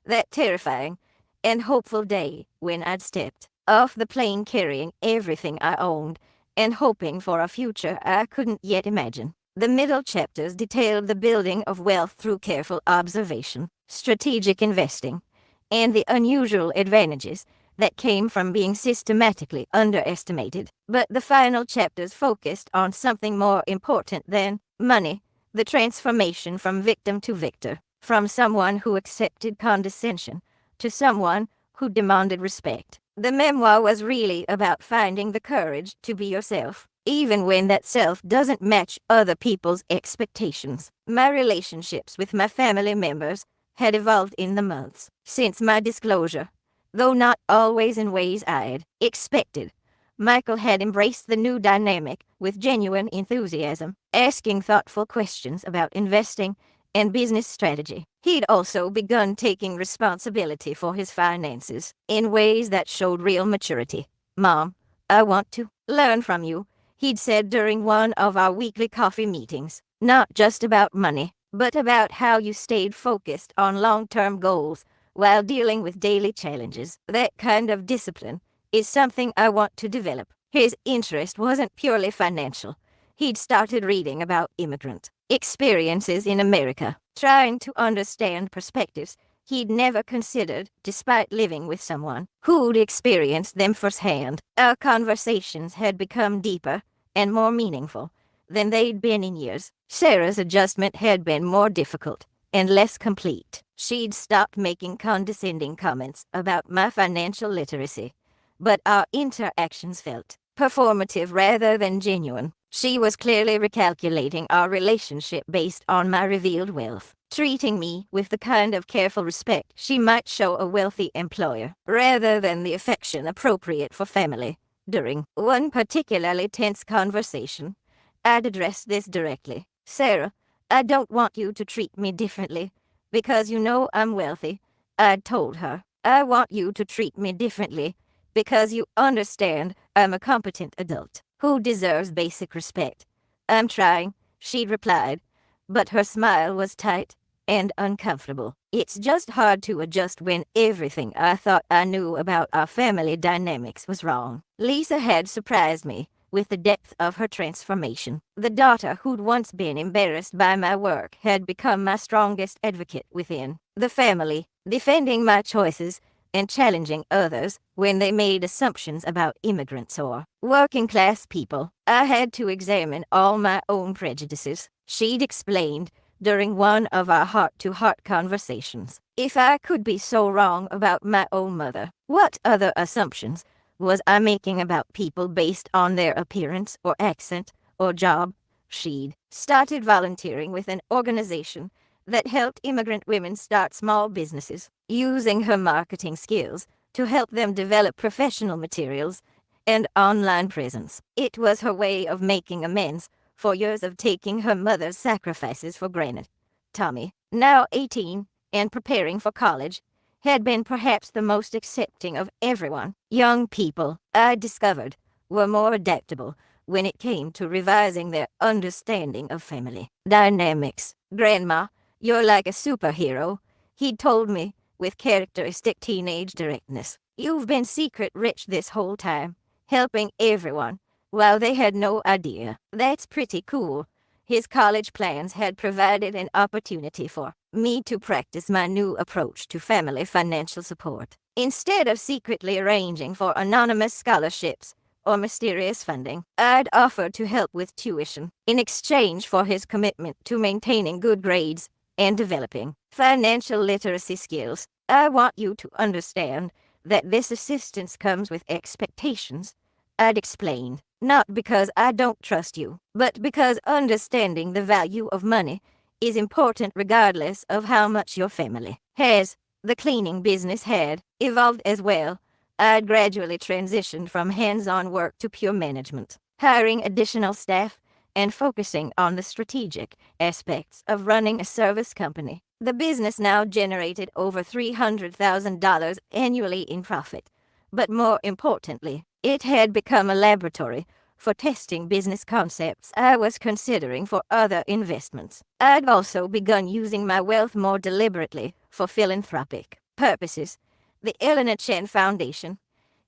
that terrifying and hopeful day when I'd stepped off the plane carrying everything I owned and hoping for a future I couldn't yet imagine. The middle chapters detailed the building of wealth through careful observation, strategic investing, and the unusual advantages that came from being systematically underestimated. But the final chapters focused on something more important than money, the transformation from victim to victor, from someone who accepted condescension to someone who demanded respect. The memoir was really about finding the courage to be yourself, even when that self doesn't match other people's expectations. My relationships with my family members had evolved in the months since my disclosure, though not always in ways I'd expected. Michael had embraced the new dynamic with genuine enthusiasm, asking thoughtful questions about investing and business strategy. He'd also begun taking responsibility for his finances in ways that showed real maturity. "Mom, I want to learn from you," he'd said during one of our weekly coffee meetings. "Not just about money, but about how you stayed focused on long-term goals while dealing with daily challenges. That kind of discipline is something I want to develop." His interest wasn't purely financial. He'd started reading about immigrant experiences in America, trying to understand perspectives he'd never considered despite living with someone who'd experienced them firsthand. Our conversations had become deeper and more meaningful than they'd been in years. Sarah's adjustment had been more difficult and less complete. She'd stopped making condescending comments about my financial literacy, but our interactions felt performative rather than genuine. She was clearly recalculating our relationship based on my revealed wealth, treating me with the kind of careful respect she might show a wealthy employer, rather than the affection appropriate for family. During one particularly tense conversation, I'd addressed this directly. "Sarah, I don't want you to treat me differently because you know I'm wealthy," I'd told her. "I want you to treat me differently because you understand I'm a competent adult who deserves basic respect." "I'm trying," she'd replied, but her smile was tight and uncomfortable. "It's just hard to adjust when everything I thought I knew about our family dynamics was wrong." Lisa had surprised me with the depth of her transformation. The daughter who'd once been embarrassed by my work had become my strongest advocate within the family, defending my choices and challenging others when they made assumptions about immigrants or working-class people. "I had to examine all my own prejudices," she'd explained during one of our heart-to-heart conversations. "If I could be so wrong about my own mother, what other assumptions was I making about people based on their appearance or accent or job?" She'd started volunteering with an organization that helped immigrant women start small businesses, using her marketing skills to help them develop professional materials and online presence. It was her way of making amends for years of taking her mother's sacrifices for granted. Tommy, now 18 and preparing for college, had been perhaps the most accepting of everyone. Young people, I discovered, were more adaptable when it came to revising their understanding of family dynamics. "Grandma, you're like a superhero," he'd told me with characteristic teenage directness. "You've been secret rich this whole time, helping everyone, while they had no idea." That's pretty cool. His college plans had provided an opportunity for me to practice my new approach to family financial support. Instead of secretly arranging for anonymous scholarships or mysterious funding, I'd offer to help with tuition in exchange for his commitment to maintaining good grades and developing financial literacy skills. "I want you to understand that this assistance comes with expectations," I'd explained. "Not because I don't trust you, but because understanding the value of money is important regardless of how much your family has." The cleaning business had evolved as well. I'd gradually transitioned from hands-on work to pure management, hiring additional staff and focusing on the strategic aspects of running a service company. The business now generated over $300,000 annually in profit. But more importantly, it had become a laboratory for testing business concepts I was considering for other investments. I'd also begun using my wealth more deliberately for philanthropic purposes. The Elena Foundation,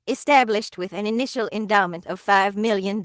established with an initial endowment of $5 million,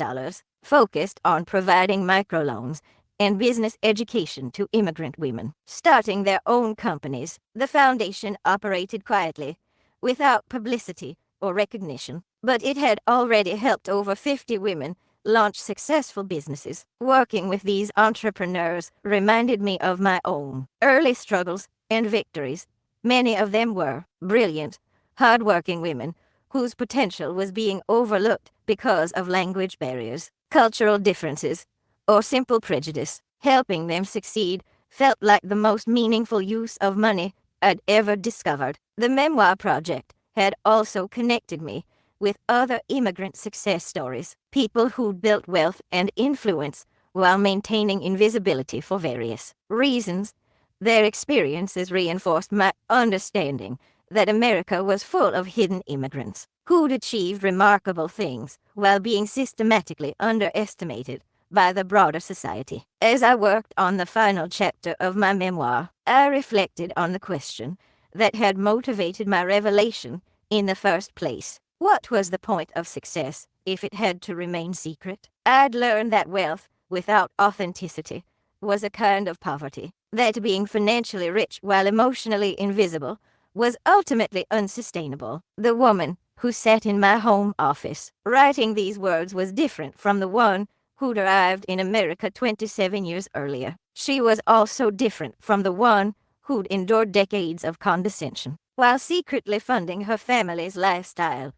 focused on providing microloans and business education to immigrant women. Starting their own companies, the foundation operated quietly, without publicity or recognition, but it had already helped over 50 women launch successful businesses. Working with these entrepreneurs reminded me of my own early struggles and victories. Many of them were brilliant, hardworking women whose potential was being overlooked because of language barriers, cultural differences, or simple prejudice. Helping them succeed felt like the most meaningful use of money I'd ever discovered. The memoir project had also connected me with other immigrant success stories, people who'd built wealth and influence while maintaining invisibility for various reasons. Their experiences reinforced my understanding that America was full of hidden immigrants who'd achieved remarkable things while being systematically underestimated by the broader society. As I worked on the final chapter of my memoir, I reflected on the question that had motivated my revelation in the first place. What was the point of success if it had to remain secret? I'd learned that wealth without authenticity was a kind of poverty, that being financially rich while emotionally invisible was ultimately unsustainable. The woman who sat in my home office writing these words was different from the one who'd arrived in America 27 years earlier. She was also different from the one who'd endured decades of condescension while secretly funding her family's lifestyle.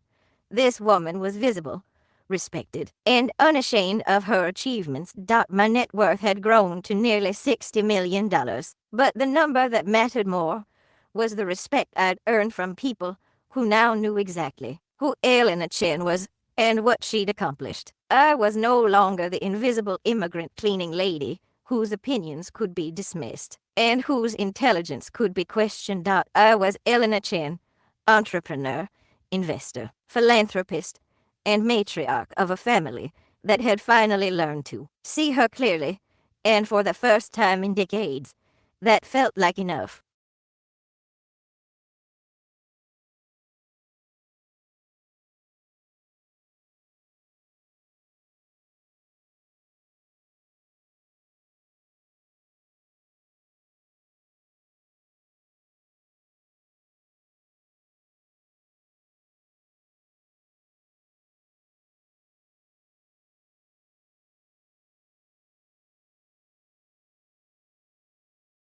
This woman was visible, respected, and unashamed of her achievements. My net worth had grown to nearly $60 million, but the number that mattered more was the respect I'd earned from people who now knew exactly who Elena was and what she'd accomplished. I was no longer the invisible immigrant cleaning lady whose opinions could be dismissed and whose intelligence could be questioned. I was Elena Chen, entrepreneur, investor, philanthropist, and matriarch of a family that had finally learned to see her clearly, and for the first time in decades, that felt like enough.